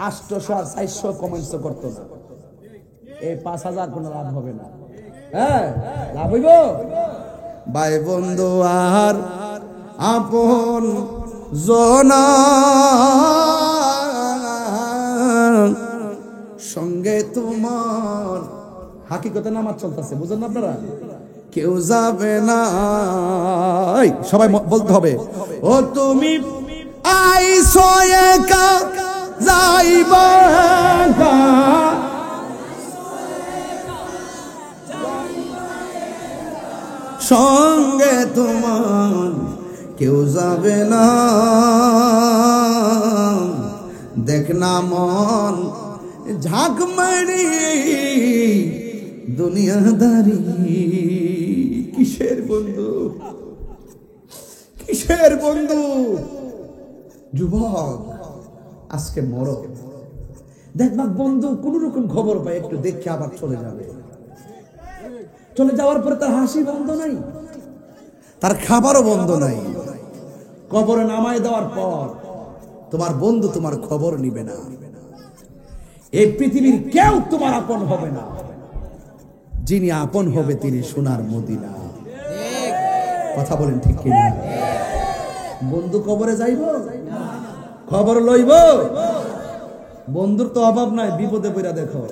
800 আর 400 কমেন্টস করতো না, এই 5000 কোনো লাভ হবে না। হ্যাঁ লাভ হইব? ভাই বন্ধু আর আপন জনা সঙ্গে তোমার হাকিকতে নামাজ চলতেছে, বুঝেন না আপনারা? কেউ যাবে না। সবাই বলতে হবে, ও তুমি আইছো একা যাইবা একা, সঙ্গে তোমার কেউ যাবে না। দেখ না মন ঝাঁক মারি দুনিয়াদারি। কিসের বন্ধু, কিসের বন্ধু? যুবক আজকে মরো, দেখবা বন্ধু কোন রকম খবর পায়, একটু দেখে আবার চলে যাবে। চলে যাওয়ার পরে তার হাসি বন্ধ নাই, তার খাবারও বন্ধ নাই। কবরে নামায় দেওয়ার পর তোমার বন্ধু তোমার খবর নিবে না। এই পৃথিবীর কেউ তোমার আপন হবে না, যিনি আপন হবে তিনি সোনার মদিনা। কথা বলেন ঠিক কিনা? বন্ধু কবরে যাইব, খবর লইব, বন্ধুর তো অভাব নাই, বিপদে পড়া দেখো।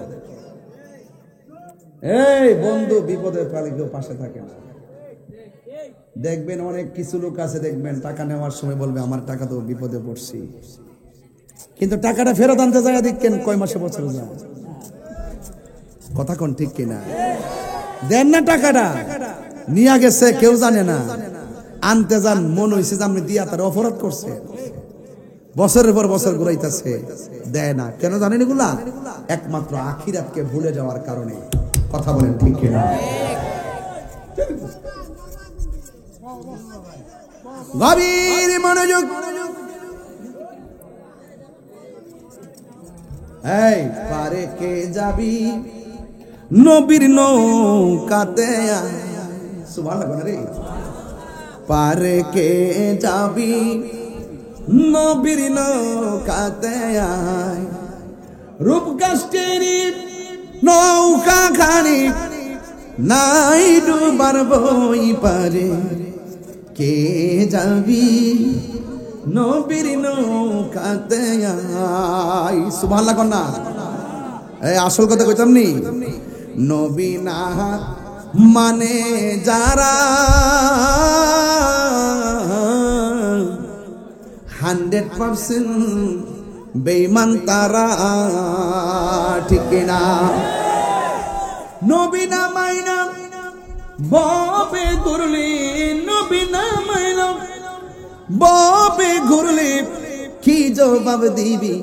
এই বন্ধু বিপদে পড়লে কেউ পাশে থাকে না। দেখবেন অনেক কিছু লোক আছে, দেখবেন টাকা নেওয়ার সময় বলবে আমার টাকা তো বিপদে পড়ছি, কিন্তু টাকাটা ফেরত আনতে যায় দেখেন কয় মাসে বছরে যায়। কথা কোন ঠিক কিনা? দেন না টাকাটা, নিয়ে গেছে কেউ জানে না, আনতে যান মন হয়েছে যে আপনি দিয়া তার অপরাধ করছে, বছরের পর বছর ঘুরাইতেছে, দেয় না। কেন জানেন এগুলা? একমাত্র আখিরাতকে ভুলে যাওয়ার কারণে। কথা বলেন ঠিক কিনা? গভীর মনোযোগ। এই পারে কে যাবি নবীর নৌকাতে, সুবহানাল্লাহ রে। পারে কে যাবি নবীর নৌকাতে আয়, রূপগাছের নৌকা খানি নাই ডুবার বই পারে। কে যাবি নবীর নৌকাতে আয়, সুবহানাল্লাহ কন্যা। এই আসল কথা কইতাম নি, নবী না মানে যারা 100% বেঈমান তারা, ঠিক না? নবী না মাইনা বাবে ঘুরলি, নবী না মাইনা বাবে ঘুরলি, কি জবাব দিবি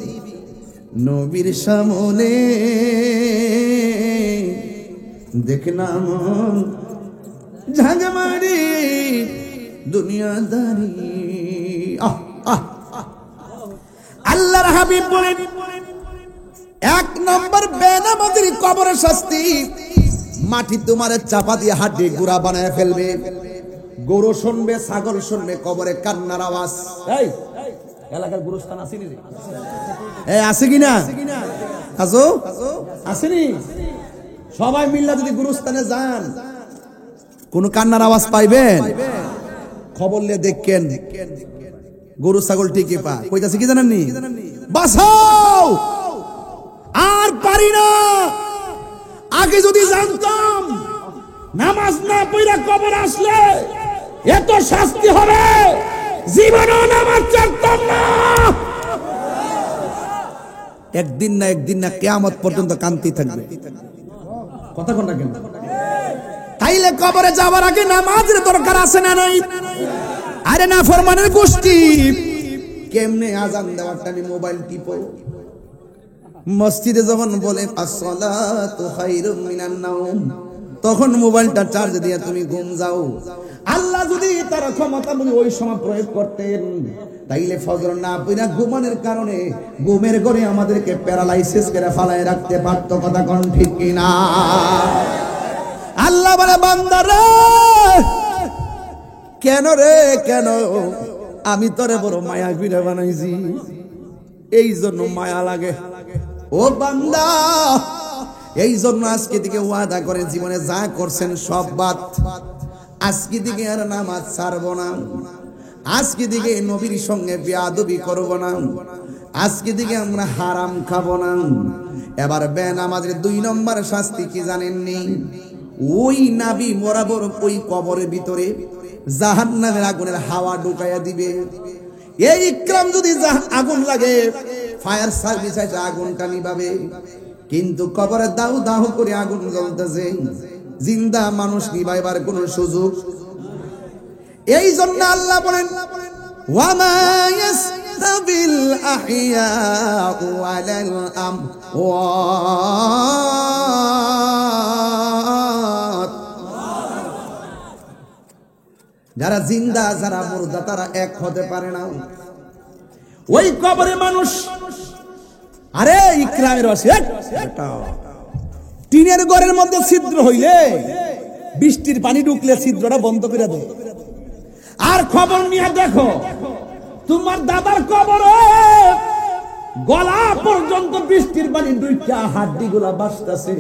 নবীর সামনে? দেখনা মন ঝাঁঝমারি দুনিয়াদারি। আল্লাহর হাবিব বলেন, এক নম্বর বেনামাজির কবরের শাস্তি, মাটি তোমার চাপা দিয়ে হাড্ডি গুড়া বানায় ফেলবে। গরু শুনবে, ছাগল শুনবে কবরে কান্নার আওয়াজ। এই এলাকার গুরুস্থান আসেনি রে? আছে কিনা? আসো, আসেনি? সবাই মিল্লা যদি গুরুস্থানে যান, কোন কান্নার আওয়াজ পাইবেন? খবর নিয়ে দেখেন, গরু ছাগল ঠিকই পায়। কইতাছে কি জানেননি? বাঁচাও, আর পারি না। আগে যদি জানতাম নামাজ না পড়া কবর আসলে এত শাস্তি হবে, জীবনও নামাজ ছাড়তাম না। একদিন না কিয়ামত পর্যন্ত কান্তি থাকবে। কথা কোন না কেন? তাইলে কবরে যাওয়ার আগে নামাজের দরকার আছে না নাই? আরে না ফরমানের গোষ্ঠী কেমনে আজান দেওয়ার টাইমে মোবাইল টিপো। মসজিদে যখন বলে আসসালাতু খায়রুম মিনান নাওম, তখন মোবাইলটা চার্জ দিয়ে তুমি ঘুম যাও। আল্লাহ যদি তার ক্ষমতা ওই সময় প্রয়োগ করতেন, তাইলে ফজর না পড়া ঘুমানোর কারণে ঘুমের ঘরে আমাদেরকে প্যারালাইসিস করে ফালায় রাখতে পারত। কথা কোন ঠিক কিনা? আল্লাহ বলে, বান্দারে কেন রে কেন, আমি তোরে বড় মায়া বিরে বানাইছি, এই জন্য মায়া লাগে। ও বান্দা, এই জন্য আজকে থেকে ওয়াদা করে জীবনে যা করছেন সব বাদ। আজকে থেকে আর নামাজ ছাড়বো না, আজকে থেকে নবীর সঙ্গে বেয়াদবি করব না, আজকে থেকে আমরা হারাম খাবো না। এবার বেনামাজের 2 নম্বর শাস্তি কি জানেননি? ওই নাবি বরাবর ওই কবরের ভিতরে জাহান্নামের আগুনের হাওয়া ঢুকাইয়া দিবে। এই ইকরাম যদি আগুন লাগে, ফায়ার সার্ভিস এসে আগুনটা নিভাবে, কিন্তু কবরে দাউ দাউ করে আগুন জ্বলতেছে, জিন্দা মানুষ নিভাইবার কোন সুযোগ। এই জন্য আল্লাহ বলেন, ওয়ামা ইয়াস্তাবিল আহইয়াউ ওয়ালাল আমওয়াত। যারা জিন্দা যারা মুর্দা তারা এক হতে পারে না। ওই কবরে মানুষ, আরে ইকরামের ওয়াসি, টিনের ঘরের মধ্যে ছিদ্র হইলে বৃষ্টির পানি ঢুকলে ছিদ্রটা বন্ধ করে দেয়। আর খবর নিয়ে দেখো, তোমার দাদার কবরে গলা পর্যন্ত বৃষ্টির পানি ঢুকা হাড্ডি গুলা বাসতেছে,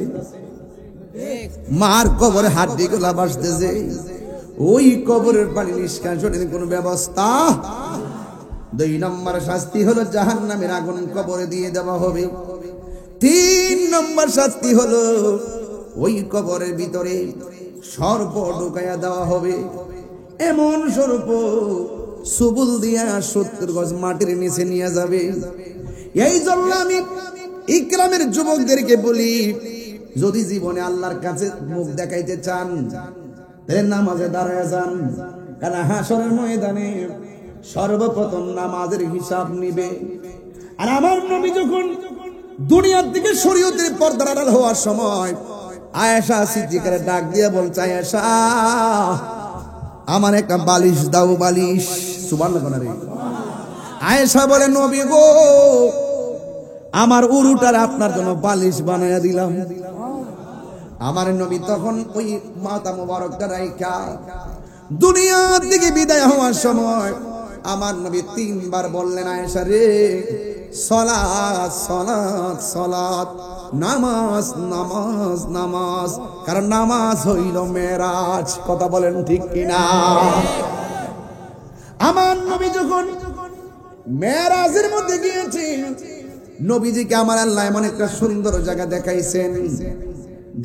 মার কবরে হাড্ডি গুলা বাসতেছে। ওই কবরের পানি নিষ্কাশনের কোন ব্যবস্থা। 2 নম্বর শাস্তি হলো জাহান্নামের আগুন কবরে দিয়ে দেওয়া হবে। 3 নম্বর শাস্তি হলো ওই কবরের ভিতরে সর্প ঢুকাইয়া দেওয়া হবে। এমন সর্প সুবুল দিয়া 70 গজ মাটির নিচে নিয়ে যাবে। এই জন্য আমি ইকরামের যুবকদেরকে বলি, যদি জীবনে আল্লাহর কাছে মুখ দেখাইতে চান তাহলে নামাজে দাঁড়ায় যান। কারণ হাসরের ময়দানে সর্বপ্রথম নামাজের হিসাব নিবে। আর আমার নবী যখন দুনিয়ার দিকে শরীয়তের পর্দার আড়াল হওয়ার সময় আয়েশা সিদ্দিকারে ডাক দিয়ে বলছে, আয়েশা আমার একটা বালিশ দাও, বালিশ। সুবহানাল্লাহ। আয়েশা বলে, নবী গো, আমার উরুটার আপনার জন্য বালিশ বানায়া দিলাম। আমার নবী তখন ওই মাথা মোবারকটা রাইখা দুনিয়ার দিকে বিদায় হওয়ার সময় আমার নবী 3 বার বললেন, আয়েশা রে, সালাত সালাত সালাত, নামাজ নামাজ নামাজ। কারণ নামাজ হইল মেরাজ। কথা বলেন ঠিক কিনা? আমার নবী যখন মেরাজের মধ্যে গিয়েছেন, নবীজিকে আমার আল্লাহ এমন একটা সুন্দর জায়গা দেখাইছেন,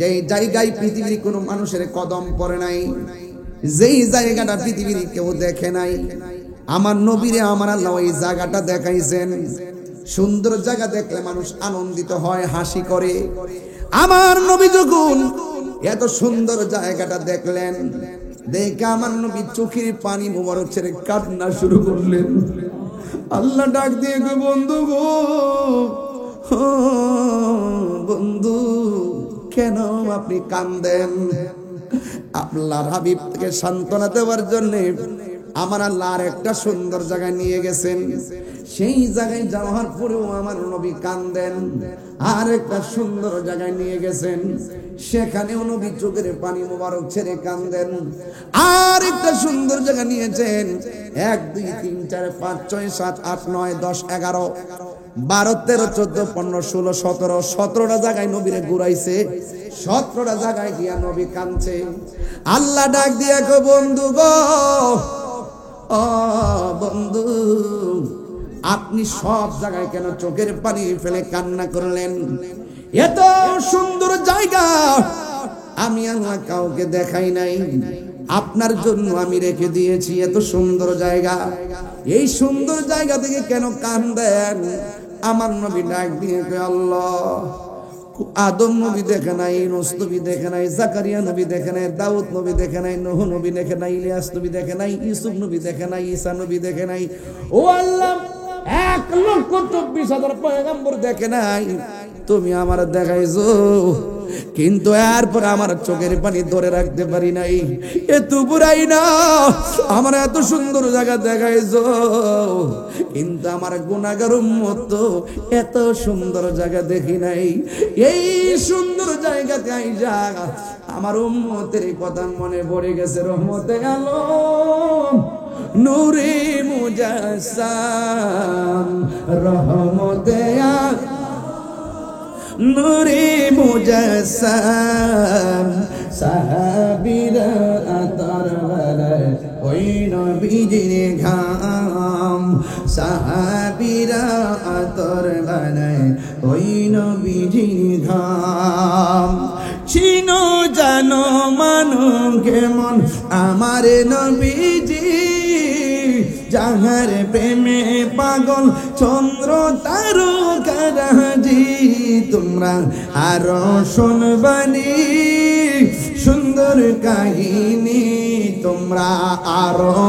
যেই জায়গায় পৃথিবীর কোনো মানুষের কদম পড়ে নাই, যেই জায়গাটা পৃথিবীর কেউ দেখে নাই। আমার নবীরে আমার আল্লাহ ওই জায়গাটা দেখাইছেন। সুন্দর জায়গা দেখলে মানুষ আনন্দিত হয়, হাসি করে। আমার নবী যখন এত সুন্দর জায়গাটা দেখলেন, দেখে আমার নবী চোখের পানি মোবারক ছেড়ে কান্না শুরু করলেন। আল্লাহ ডাক দিয়ে গো, বন্ধু গো, বন্ধু কেন আপনি কান্দেন? আল্লাহর হাবিবকে সান্ত্বনা দেওয়ার জন্য আমার আল্লাহ আর একটা সুন্দর জায়গায় নিয়ে গেছেন। সেই জায়গায় যাওয়ার পরেও আমার নবী কান্দেন। আর একটা সুন্দর জায়গায় নিয়ে গেছেন, সেখানেও নবী চোখের পানি মোবারক ছেড়ে কান্দেন। আর একটা সুন্দর জায়গা নিয়েছেন, 1 2 3 4 5 6 7 8 9 10 11 12 13 14 15 16 17 17টা জায়গায় নবীরে ঘুরাইছে। 17টা জায়গায় গিয়া নবী কাঁদছে। আল্লাহ ডাক দিয়া কো, বন্ধু গো, ও বন্ধু, আপনি সব জায়গায় কেন চোখের পানি ফেলে কান্না করলেন? এত সুন্দর জায়গা আমি আল্লাহ কাউকে দেখাই নাই, আপনার জন্য আমি রেখে দিয়েছি। এত সুন্দর জায়গা, এই সুন্দর জায়গা থেকে কেন কান্দেন? আমার নবী ডাক দিয়ে কয়, আল্লাহ, আদম নবী দেখে নাই, নূহ নবী দেখে নাই, জাকারিয়া নবী দেখে নাই, দাউদ নবী দেখে নাই, নূহ নবী দেখে নাই, ইলিয়াস নবী দেখে নাই, ইউসুফ নবী দেখে নাই, ঈসা নবী দেখে নাই। ও আল্লাহ, 1,24,000 পয়গম্বর দেখে নাই, তুমি আমার দেখাইছো, কিন্তু এরপর আমার চোখের পানি ধরে রাখতে পারি নাই। এত বুড়াই না, আমার এত সুন্দর জায়গা দেখাইছো, কিন্তু আমার গুনাহগার উম্মত তো এত সুন্দর জায়গা দেখি নাই। এই সুন্দর জায়গাতে আইসা আমার উম্মতের কথা মনে পড়ে গেছে। রহমতে আলম নূরে মুজাসসাম, রহমতে আলম নূরে মুজাসসাম, সাহাবীরা আতর বানায় ওই নবীজির ঘাম, সাহাবীরা আতর বানায় ওই নবীজির ঘাম। চিনো জানো মানো কেমন আমার নবীজি, যাহার প্রেমে পাগল চন্দ্র তারকারাজি। তোমরা আরো শুনবানি সুন্দর কাহিনী, তোমরা আরো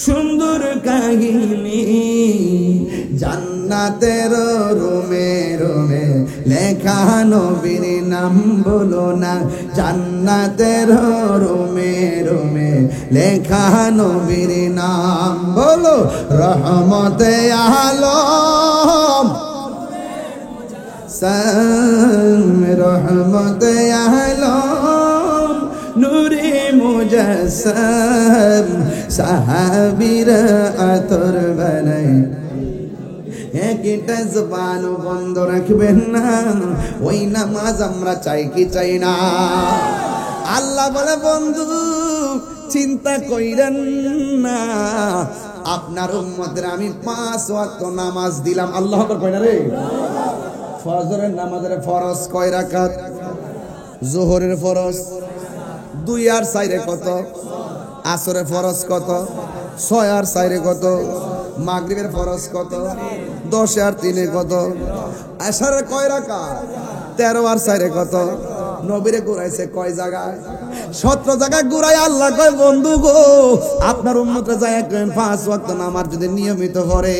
সুন্দর কাহিনী। জান্নাতের রুমে রুমে লেখা নবীর নাম বলো না, জান্নাতের রুমে রুমে লেখা নবীর নাম বলো। রহমতে আলম, রহমতে আলম নূরে মুজাসসাম, সাহাবীরা আতর বানায়। একটা জবান বন্ধ রাখবেন না, ওই নামাজ আমরা চাই কি চাই না? আল্লাহ বলে, বন্ধু চিন্তা কইরেন না, আপনার উম্মতের আমি 5 ওয়াক্ত নামাজ দিলাম। আল্লাহ আকবার কয় না রে? ফজরের নামাজের ফরজ কয় রাকাত? যোহরের ফরজ 2 আর 4 কত? আসরের ফরজ কত? 6 আর 4 কত? মাগরিবের ফরজ কত? 10 আর 3 কত? আশারের কয় রাকাত? 13 আর 4 কত? নবীরে ঘুরাইছে কয় জায়গায়? 17 জায়গায় ঘুরাই। আল্লাহ কয়, বন্ধু গো, আপনার উম্মতরা যায় 5 ওয়াক্ত নামাজ যদি নিয়মিত করে,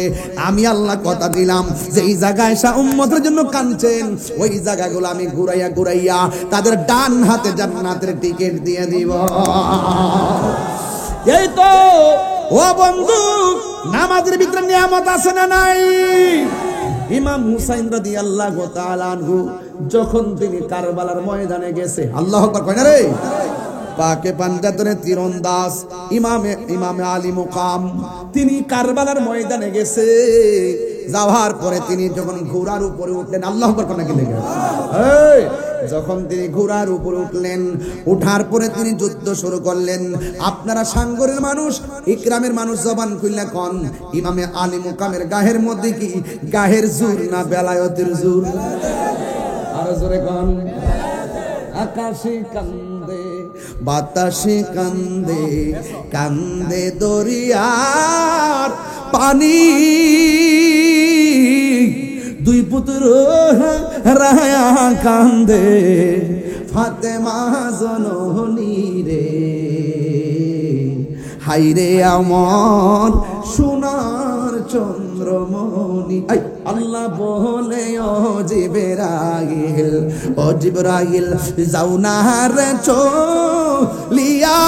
আমি আল্লাহ কথা দিলাম যে এই জায়গায় এসে উম্মতের জন্য কাঁদছেন, ওই জায়গাগুলো আমি ঘুরাইয়া ঘুরাইয়া তাদের ডান হাতে জান্নাতের টিকিট দিয়ে দিব। এই তো ও বন্ধু, নামাজের ভিতরে নিয়ামত আছে না নাই? ইমাম হুসাইন রাদিয়াল্লাহু তাআলা আনহু যখন তিনি কারবালার ময়দানে গেছে, আল্লাহু আকবার কয় না রে? পাকে পাঞ্জাতনে তীরন্দাজ ইমামে আলী মুকাম, তিনি কারবালার ময়দানে গেছে। যাওয়ার পরে তিনি যখন ঘোড়ার উপরে উঠলেন, আল্লাহু আকবার কোন কি লেগে? এই যখন তিনি ঘোড়ার উপরে উঠলেন, উঠার পরে তিনি যুদ্ধ শুরু করলেন। আপনারা সাঙ্গরের মানুষ, ইকরামের মানুষ, জবান খুললে কোন ইমামে আলী মুকামের গায়ের মধ্যে কি গায়ের জোর না বেলায়েতের জোর? আর জোরে কোন? আকাশে কান্দে বাতাসে কান্দে, কান্দে দরিয়ার পানি, 2 পুত্র রায়া কান্দে ফাতেমা জননী রে। হাইরে আমার সোনার চন্দ্রমণি আল্লাহ বলে ও জিবরাইল যাও না রে চলিয়া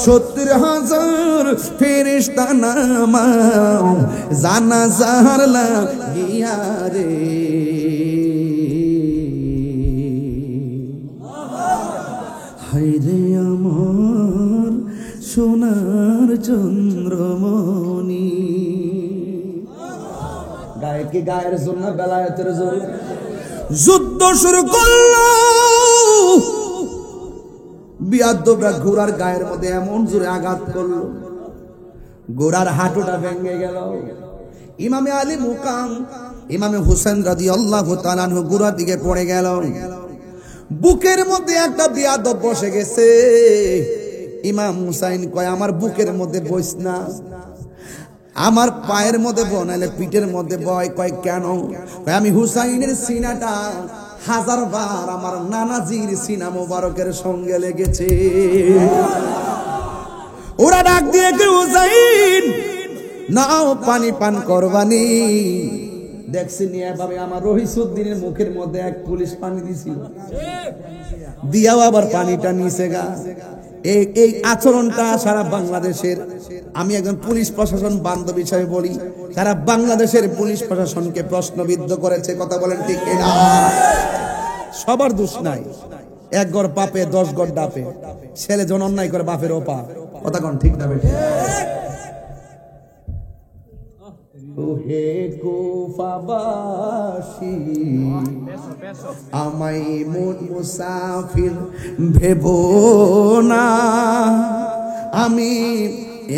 70,000 ফেরেশতা নামাও জানাজার লাগিয়া রে। হায়রে আমার সোনার চন্দ্রমণি। গায়কে গায়ের জন্য বেলায়েতের জোর যুদ্ধ শুরু করলো। বিয়াদ্দবরা ঘোড়ার গায়ের মধ্যে এমন জোরে আঘাত করলো, ঘোড়ার হাঁটুটা ভেঙে গেল। ইমামে আলী মুকাম ইমামে হুসেন রাদিয়াল্লাহু তাআলা আনহু ঘোড়ার দিকে পড়ে গেল। বুকের মধ্যে একটা বিয়াদব বসে গেছে। ইমাম হুসাইন কয় আমার বুকের মধ্যে বইস না, আমার পায়ের মধ্যে বয়, নাহলে পিঠের মধ্যে বয়। কয় কেন? কয় আমি হুসাইনের সিনাটা 1000 বার আমার নানাজির সিনা মোবারকের সঙ্গে লেগেছে। ওরা ডাক দিয়ে হুসাইন নাও পানি পান করবানি। দেখছি নিয়ে ভাবে আমার রহিসউদ্দিনের মুখের মধ্যে এক পুলিশ পানি দিছিল, দিয়াও আবার পানিটা নিচে গা। এই আচরণটা সারা বাংলাদেশের, আমি একজন পুলিশ প্রশাসন বান্ধব হিসেবে বলি, সারা বাংলাদেশের পুলিশ প্রশাসনকে প্রশ্নবিদ্ধ করেছে। কথা বলেন ঠিক কিনা? সবার দোষ নাই, এক গড় পাপে 10 গড় ডাপে। ছেলে জন অন্যায় করে বাপের ওপা। কথা কোন ঠিক না বেঠিক? হে কুফাবাসী আমায় মুসাফির ভেবো না, আমি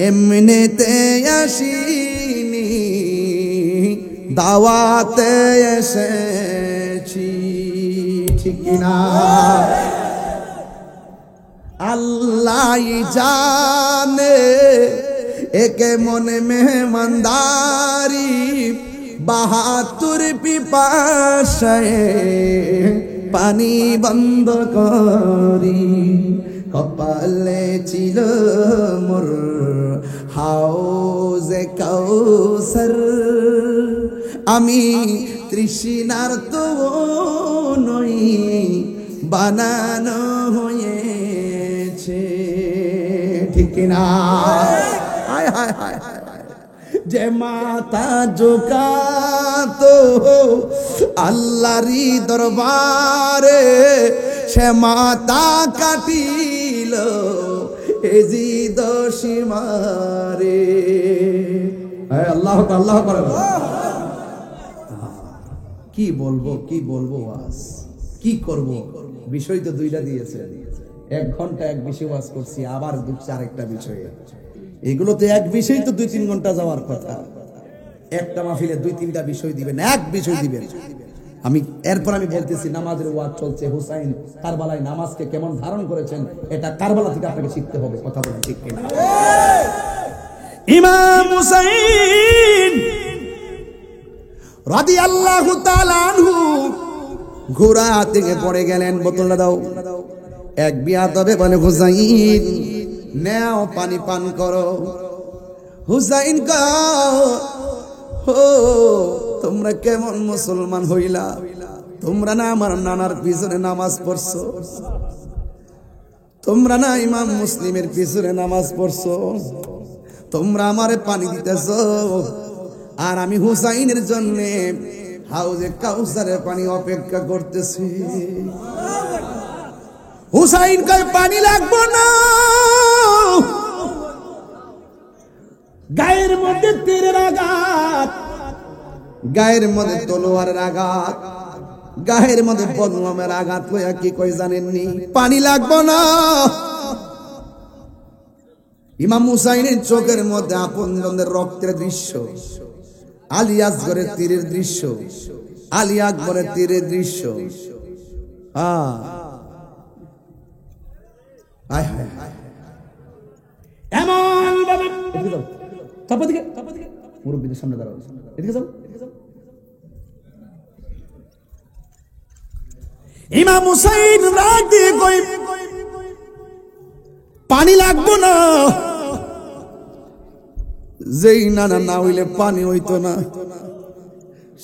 এমনিতে আসিনি, দাওয়াতে এসেছি। ঠিক না? আল্লাহ জানে একে মনে মেহমানদারি, 72 পিপাসায় পানি বন্ধ করি। কপালে ছিল মোর হাউজে কাউসার, আমি তৃষ্ণার্ত নই, বানানো হয়েছে। ঠিক না? হায় হায় হায় হায়, যে মাথা ঝুঁকাতো আল্লাহরি দরবারে, সে মাথা কাটিল এজিদ সীমারে। আল্লাহ আল্লাহ করে। কি বলবো কি বলবো, ওয়াজ কি করব? বিষয় তো দুইটা দিয়েছে, 1 ঘন্টা এক বিষয় ওয়াজ করছি, আবার দুঃখ আরেকটা বিষয়ে। এগুলো তো এক বিষয় তো 2-3 ঘন্টা যাওয়ার কথা। একটা মাহফিলে 2-3টা বিষয় দিবেন, এক বিষয় দিবেন। এরপর আমি বলতেছি নামাজের ওয়াজ চলছে। হুসাইন কারবালায় নামাজকে কেমন ধারণ করেছেন, এটা কারবালা থেকে আপনাকে শিখতে হবে। কথা বলেন ঠিক কিনা? ইমাম হুসাইন রাদিয়াল্লাহু তাআলা আনহু ঘোড়া থেকে পড়ে গেলেন। বোতলটা দাও। এক বিয়াদবে বলে হুসাইন নাও পানি পান করো। হুসাইন কও ও তোমরা কেমন মুসলমান হইলা? তোমরা না আমার নানার পিছনে নামাজ পড়ছো, তোমরা না ইমাম মুসলিমের পিছনে নামাজ পড়ছো, তোমরা আমারে পানি দিতেছো, আর আমি হুসাইনের জন্য হাউজে কাউসারের পানি অপেক্ষা করতেছি। হুসাইন কয় পানি লাগবো না, গায়ের মধ্যে তীরের আঘাত, গায়ের মধ্যে তলোয়ারের আঘাত, গায়ের মধ্যে বদলমের আঘাত লইয়া কি কই জানেননি? পানি লাগবো না। ইমাম হুসাইনের চোখের মধ্যে আপনজনদের রক্তের দৃশ্য, আলী আসগরের তীরের দৃশ্য, আলী আকবরের তীরের দৃশ্য। এমন ভাবে মুরব্বীদের সামনে দাঁড়াও, এদিকে যাও। ইমাম হুসাইন রাগ দিয়ে কই পানি লাগবো না, যেই নানা না হইলে পানি হইতো না,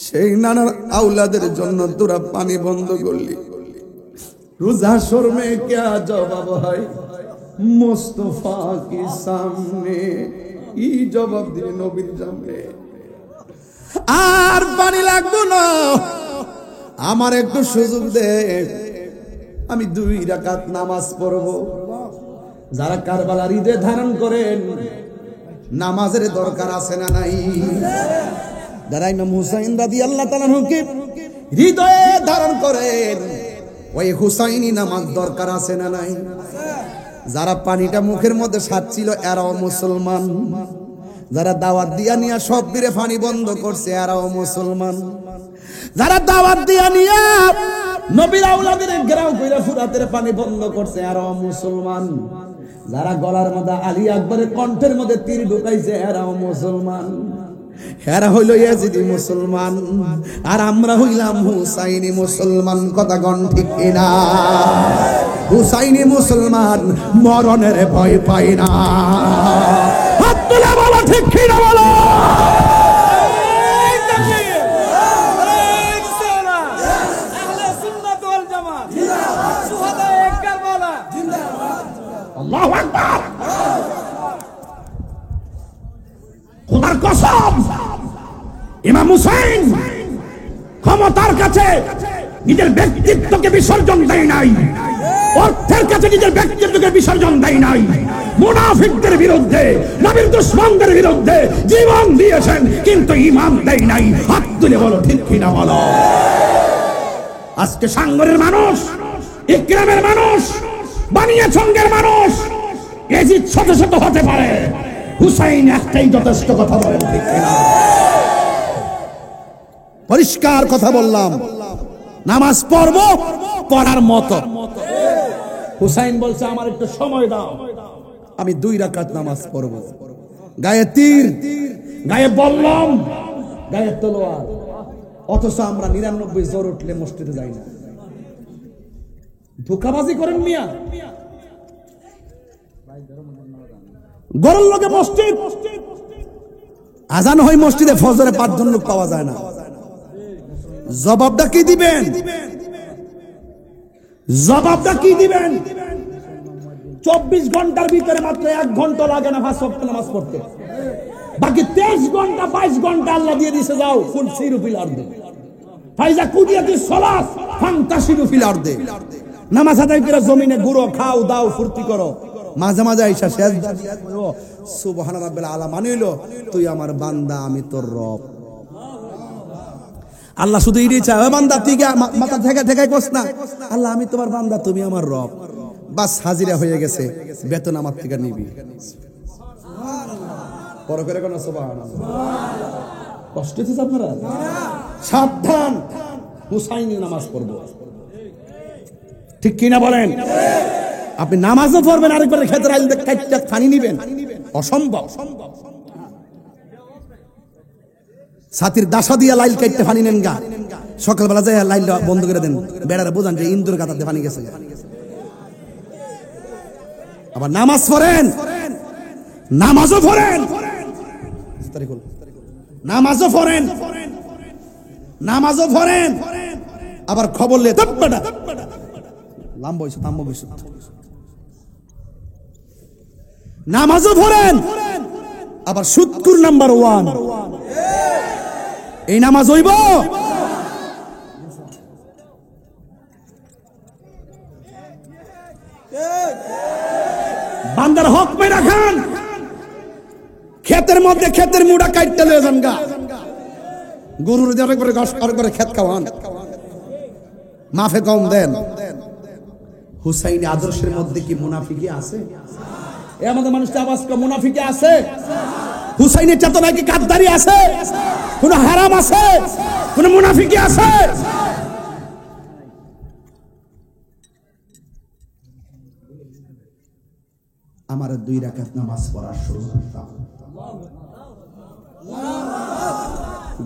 সেই নানার আওলাদের জন্য তোরা পানি বন্ধ করলি। রোজা শর্মে क्या জবাব হয় মুস্তফা কি সামনে, ই জবাব দিবে নবীর সামনে। আর পানি লাগতো না, আমার একটু সুযোগ দে, আমি 2 রাকাত নামাজ পড়ব। যারা কারবালার ঈদে ধারণ করেন নামাজের দরকার আছে না নাই? যারা ইমাম হুসাইন রাদিয়াল্লাহু তাআলা কে হৃদয়ে ধারণ করেন ওই হুসাইনি নামাজ দরকার আছে না নাই? যারা পানিটা মুখের মধ্যে সাচ্ছিল এরাও মুসলমান। যারা দাওয়াত দিয়া নিয়া সব বীরে পানি বন্ধ করছে এরাও মুসলমান। যারা দাওয়াত দিয়া নিয়া নবীর আওলাদের ঘেরাও কইরা ফুরাতের পানি বন্ধ করছে এরাও মুসলমান। যারা গলার মধ্যে আলী আকবরের কণ্ঠের মধ্যে তীর ঢুকাইছে এরাও মুসলমান। এরা হইল ইয়াজিদি মুসলমান, আর আমরা হইলাম হুসাইনি মুসলমান। কথা গণ ঠিক কিনা? হুসাইনি মুসলমান, মরণের ভয় পাই না। হাত তুলে বলো ঠিক কিনা বলো। আল্লাহু আকবার। খোদার কসম, ইমাম হুসাইন ক্ষমতার কাছে নিজের ব্যক্তিত্বকে বিসর্জন দেয় নাই, অর্থের কাছে নিজের ব্যক্তিত্বকে বিসর্জন দেয় নাই। মুনাফিকদের বিরুদ্ধে, নবীর দুশমনদের বিরুদ্ধে জীবন দিয়েছেন, কিন্তু ঈমান দেয় নাই। হাত তুলে বলো ঠিক কিনা বলো। আজকে সাঙ্গরের মানুষ, ইকরামের মানুষ, বানিয়াচঙ্গের মানুষ এজিদ শত শত হতে পারে, হুসাইন একটাই যথেষ্ট। কথা বলেন ঠিক কিনা? পরিষ্কার কথা বললাম, নামাজ পড়ব পড়ার মতো। হুসাইন বলছে আমার একটু সময় দাও, আমি 2 রাকাত নামাজ পড়ব। গায়ে তীর, গায়ে বললাম, গায়ে তলোয়ার, অথচ আমরা 99 জ্বর উঠলে মসজিদে যাই না। ধোঁকাবাজি করেন মিয়া। গরুর লোকে মসজিদ, আজান হয় মসজিদে, ফজরে 5 জন লোক পাওয়া যায় না। জবাবটা কি দিবেন? জবাবটা কি দিবেন? 24 ঘন্টার ভিতরে মাত্র 1 ঘন্টা লাগে না 5 ওয়াক্ত নামাজ পড়তে, বাকি 23 ঘন্টা 22 ঘন্টা আল্লাহ দিয়ে দিছে। যাও ফুল সিরু ফিল আরদে ফাইজা কুদিয়াতি সালাত ফান্তাশিরু ফিল আরদে। নামাজ আদায় করে জমিনে ঘুরো, খাও দাও, ফুর্তি করো। মাঝে মাঝে আইসা সেজদা দিয়া সুবহান রাব্বিল আলা মানিল, তুই আমার বান্দা আমি তোর রব। আল্লাহ শুধু এটাই চায়, বান্দা তুই মাথা থেকে থেকে কস না, আল্লাহ আমি তোমার বান্দা, তুমি আমার রব। বাস হাজিরা হয়ে গেছে, বেতন আমার থেকে নিবি। বড় করে কোন সুবহানাল্লাহ। কষ্ট হচ্ছে আপনারা? সাবধান, হুসাইনি নামাজ পড়বো, ঠিক কিনা বলেন? আপনি নামাজও পড়বেন, আরেকবার ক্ষেত্রে আইলে কাইটা পানি নিবেন, অসম্ভব। ছাতির দাসা দিয়া লাইল কাইতে পানি নেন গা, সকালবেলা যায় লাইল বন্ধ করে দেন, বেড়ারে বোঝান যে ইন্দুর গাতাতে পানি গেছে। আবার নামাজ পড়েন, নামাজও পড়েন, নামাজও পড়েন, নামাজও পড়েন, আবার খবর লে লাম্ব নামাজও পড়েন, আবার সুৎকুর নাম্বার 1। এই নামাজ হইব? বান্দার হক মেরা খান, ক্ষেতের মধ্যে ক্ষেতের মুড়া কাটতে লয়ে যান গা, গরুর দিয়ে করে গাছ করে ক্ষেত খাওয়ান, মাফে কম দেন। হুসাইনি আদর্শের মধ্যে কি মুনাফিকি আছে? এ আমাদের মানুষটা আওয়াজ করে, মুনাফিকি আছে? হুসাইনের চেতনায় কি গাদ্দারি আছে? কোন হারাম আছে? কোন মুনাফিকি আছে? আমার 2 রাকাত নামাজ পড়ার সুযোগ দাও।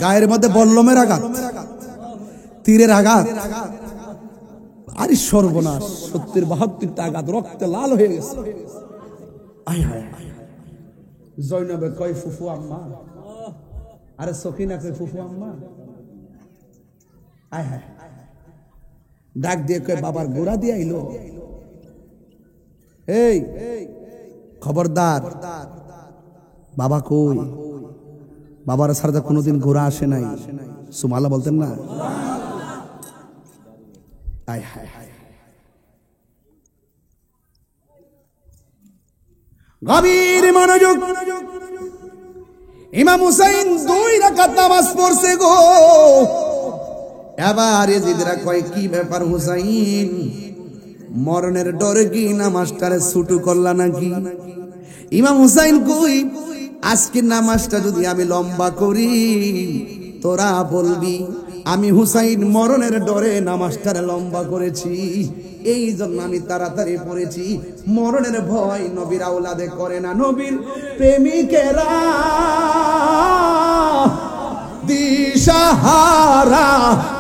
গায়ের মধ্যে বল্লমের আঘাত, তীরের আঘাত, আরে সর্বনাশ, 70-72টা আঘাত, রক্তে লাল হয়ে গেছে। জৈনবে কয় ফুফু আম্মা, আরে সখিনা কয় ফুফু আম্মা। আয় হায়, ডাক দিয়ে কয় বাবার গোড়া দিয়ে আইলো। এই খবরদার, বাবা কই? বাবার সারদা কোনোদিন ঘোরা আসে নাই। সুমালা বলতেন না? আয় হায় হায়, গভীর মনোযোগ। ইমাম হুসাইন 2 রাকাত নামাজ পড়ছে গো। এবার এজিদরা কয় কি ব্যাপার হুসাইন, মরণের ডরে কি নামাজটারে ছুটু করলা নাকি? ইমাম হুসাইন কই, আজকে নামাজটা যদি আমি লম্বা করি তোরা বলবি আমি হুসাইন মরণের ডরে নামাজটারে লম্বা করেছি, এই জন্য আমি তাড়াতাড়ি পড়েছি। মরণের ভয় নবীর আওলাদে করে না, নবীর প্রেমিকেরা দিশাহারা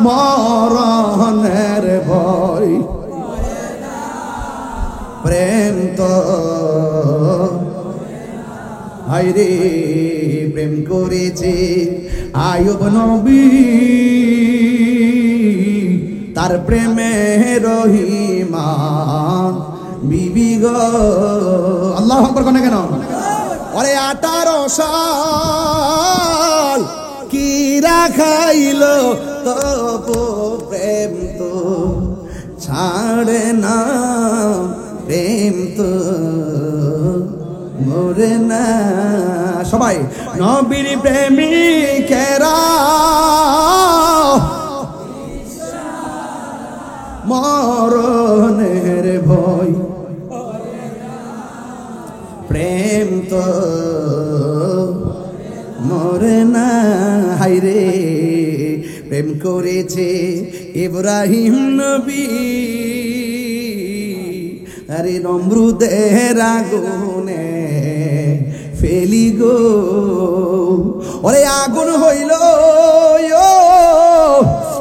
মরণের ভয়। প্রেম তো হায়রে প্রেম করেছে আয়ুব নবী, তার প্রেমে রহিমা বিবি গো। আল্লাহু আকবার কোন কেন? ওরে 18 সাল কি রাখাইল তবু প্রেম তো ছাড়ে না, প্রেম তো মরে না। সবাই নবীর প্রেমিকেরা মরণের ভয়, প্রেম তো মরে না। হায়রে প্রেম করেছে ইব্রাহিম নবী, আরে নমরুদের আগুনে ফেলি গো। ওরে আগুন হইল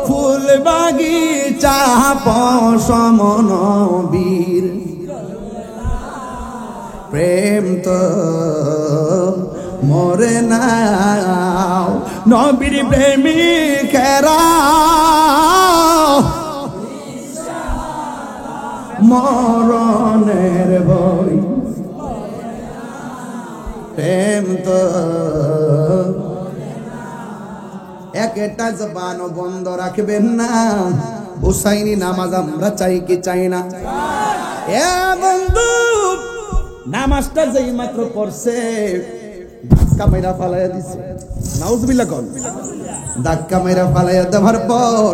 ফুল বাগিচা পশম নবীর, প্রেম তো মরে না। নবীর প্রেমিকেরা মরণের ভয়, প্রেম তো একটা জবান বন্ধ রাখবেন না। হুসাইনি নামাজ আমরা চাই কি চাই না? এ বন্ধু, নামাজটা যেই মাত্র পড়ছে ধাক্কা মেরা ফালাইয়া দিছে। নাউজুবিল্লাহ কোন? ধাক্কা মেরা ফালাইয়া দেওয়ার পর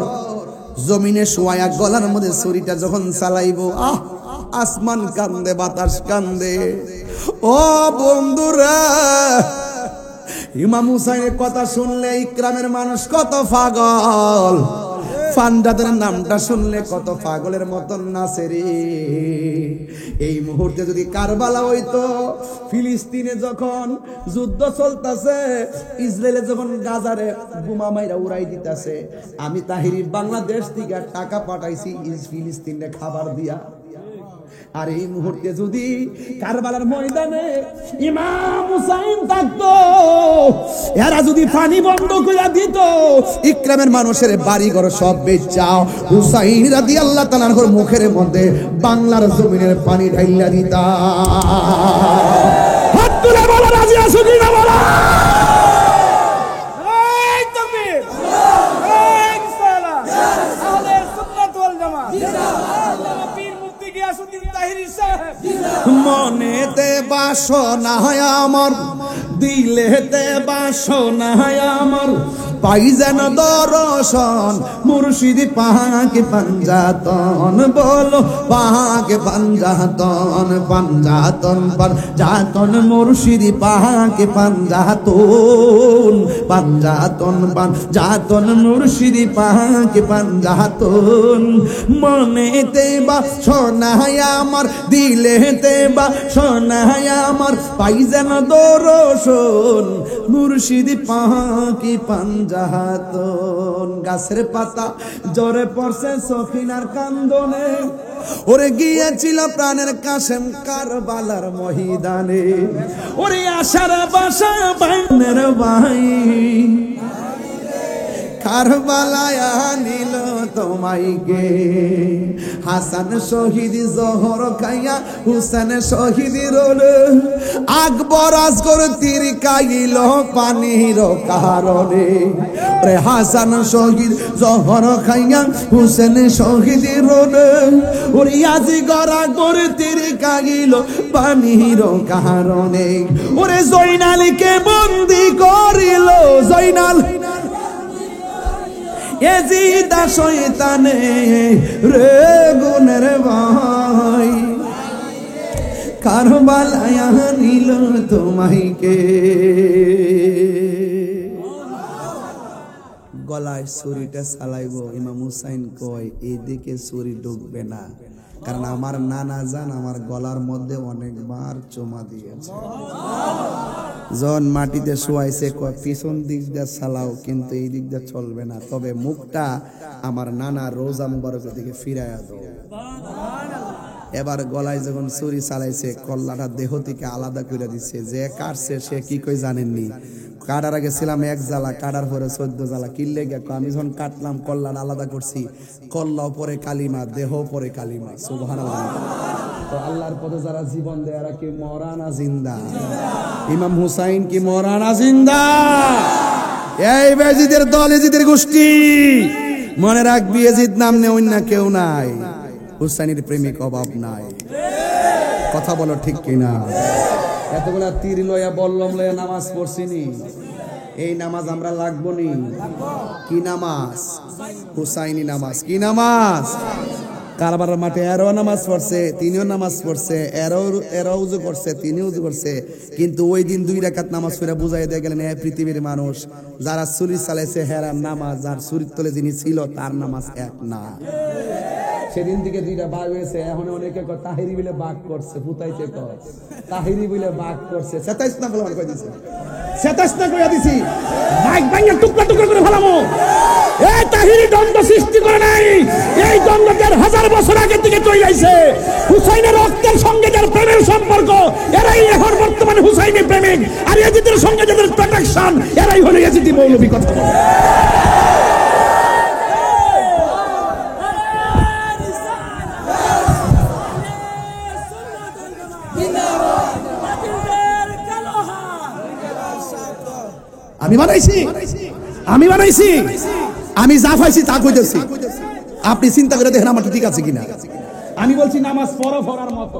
জমিনে শোয়া গলার মধ্যে ছুরিটা যখন চালাইবো, আসমান কান্দে, বাতাস কান্দে। ও বন্ধুরা, ইমাম হুসাইনের কথা শুনলে ইকরামের মানুষ কত পাগল, ফান্ডাদের নামটা শুনলে কত পাগলের মতন নাচে রে। এই মুহূর্তে যদি কারবালা হইতো, ফিলিস্তিনে যখন যুদ্ধ চলতেছে, ইসরায়েলে যখন গাজারে বোমা মাইরা উড়াই দিতেছে, আমি তাহিরি বাংলাদেশ থেকে টাকা পাঠাইছি ফিলিস্তিনে খাবার দিয়া। আর এই মুহূর্তে যদি কারবালার ময়দানে ইমাম হুসাইন থাকতো, এরা যদি পানি বন্ধ করে দিত, ইকরামের মানুষের বাড়িঘর সব বেচাও হুসাইন রাদিয়াল্লাহু তাআলার মুখের মধ্যে বাংলার জমিনের পানি ঢাইলা দিতা। হাত তুলে বলো রাজি আছো কি না বলো? এই তাকবীর, এই সালাহ, আহলে সুন্নাত ওয়াল জামাত, পীর মুফতি গিয়াসউদ্দিন তাহিরি সাহেব। মনেতে বাসনা আমার, দিলেতে বাসনা আমার, পাই যেন দর্শন মুর্শিদ পাকে পাঞ্জাতন। বলো পাকে পাঞ্জাতন, পাঞ্জাতন পাঞ্জাতন মুর্শিদ পাকে পাঞ্জাতন, পাঞ্জাতন পাঞ্জাতন মুর্শিদ পাকে পাঞ্জাতন। মনেতে বাসনা আমার, দিলেতে বাসনা আমার, পাই যেন দর্শন মুর্শিদ পাকে পাঞ্জাতন। জাহাতন। গাছের পাতা জ্বরে পড়ছে সখিনার কান্দনে, ওরে গিয়েছিল প্রাণের কাশেম কারবালার ময়দানে। ওরে আশার বাসা বাইনের ভাই কারবালায় আনিল তোমাইকে। হাসান শহীদ জহর খাইয়া হুসেন শহীদ রোল, আকবর আসগর তীর কাইল পানির কারণে। রে হাসান শহীদ জহর খাইয়া হুসেন শহীদ রোল, ওরে আজিগর আকবর তীর কাইল পানির কারণে। ওরে জয়নালকে বন্দি করিল, জয়নাল এজিদা শয়তানে রে গুনের ভাই কারবালায় আনিল তোমাইকে। গলায় ছুরিটা চালাইবো, ইমাম হুসাইন কয় এইদিকে ছুরি ঢুকবে না, কারণ আমার নানা জান আমার গলার মধ্যে অনেকবার চুমা দিয়েছে। জন মাটিতে শোয়াইছে কয় পিছন দিক দিয়ে চালাও, কিন্তু এই দিক দিয়ে চলবে না, তবে মুখটা আমার নানা রোজা মুবারকের দিকে ফিরাইয়া দাও। এবার গলায় যখন ছুরি চালাইছে, কল্লাটা দেহ থেকে আলাদা করে দিচ্ছে। যে কাটছে সে কি কই জানেননি, কাটার আগে ছিলাম এক জ্বালা, কাটার পরে 14 জ্বালা। কিনলে গে আমি যখন কাটলাম কল্লাটা আলাদা করছি, কল্লাও পরে কালিমা, দেহ পরে কালিমা। সুবহানাল্লাহ। তো আল্লাহর পথে যারা জীবন দেয় এরা কি মরা না জিন্দা? ইমাম হুসাইন কি মরা না জিন্দা? এই বেজিদের দল, এজিদের গোষ্ঠী, মনে রাখবি এজিদ নাম নেই অন্য কেউ নাই, হুসাইনের প্রেমিক অভাব নাই। কথা বলো ঠিক কিনা? এতগুলা তীর লয়া বল্লম লয়া নামাজ পড়ছিনি, এই নামাজ আমরা লাগবো নি? কি নামাজ? হুসাইনি নামাজ। কি নামাজ? কারবার মাঠে এরও নামাজ পড়ছে, তিনিও নামাজ পড়ছে, এরও উজু করছে, তিনিও উজু করছে, কিন্তু ওই দিন 2 রাকাত নামাজ পড়ে বুঝাই দিয়ে গেলেন এই পৃথিবীর মানুষ যারা ছুরি চালাইছে হেরার নামাজ, যার ছুরির তলে যিনি ছিল তার নামাজ এক না। সেদিন থেকে 2টা বাঘ হয়েছে। এখন অনেকে কয় তাহিরি বলে বাঘ করছে, ফুতাইতে কয় তাহিরি বলে বাঘ করছে। 27 না বলে কই দিছে, 27 না কইয়া দিছি, মাইক ভাঙা টুকরা টুকরা করে ফেলামু। এই তাহিরি দ্বন্দ্ব সৃষ্টি করে নাই, এই দ্বন্দ্ব 1000 বছর আগে থেকে তৈরি হইছে। হুসাইনের রক্তের সঙ্গে যার প্রেমের সম্পর্ক, এরাই এখন বর্তমানে হুসাইনের প্রেমিক, আর ইয়াজিদের সঙ্গে যাদের প্রোটেকশন, এরাই হলো ইয়াজিদি মৌলবী। কথা বলে আমি বানাইছি, আমি যা পাইছি তা কইতেছি, আপনি চিন্তা করে দেখেন আমারটা ঠিক আছে কিনা। আমি বলছি নামাজ পড়ো পড়ার মতো,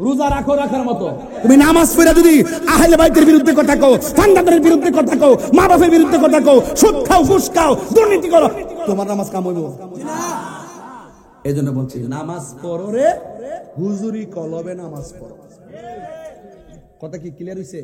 রোজা রাখো রাখার মতো। তুমি নামাজ পড়ে যদি আহলে বাইতের বিরুদ্ধে কথা কও, ফান্দাদের বিরুদ্ধে কথা কও, মা বাপের বিরুদ্ধে কথা কও, সুদ খাও, ঘুষ খাও, দুর্নীতি করো, তোমার নামাজ কাম হইব না। এজন্য বলছি নামাজ পড়ো রে, হুজুরি কলবে নামাজ পড়ো। কথা কি ক্লিয়ার হইছে?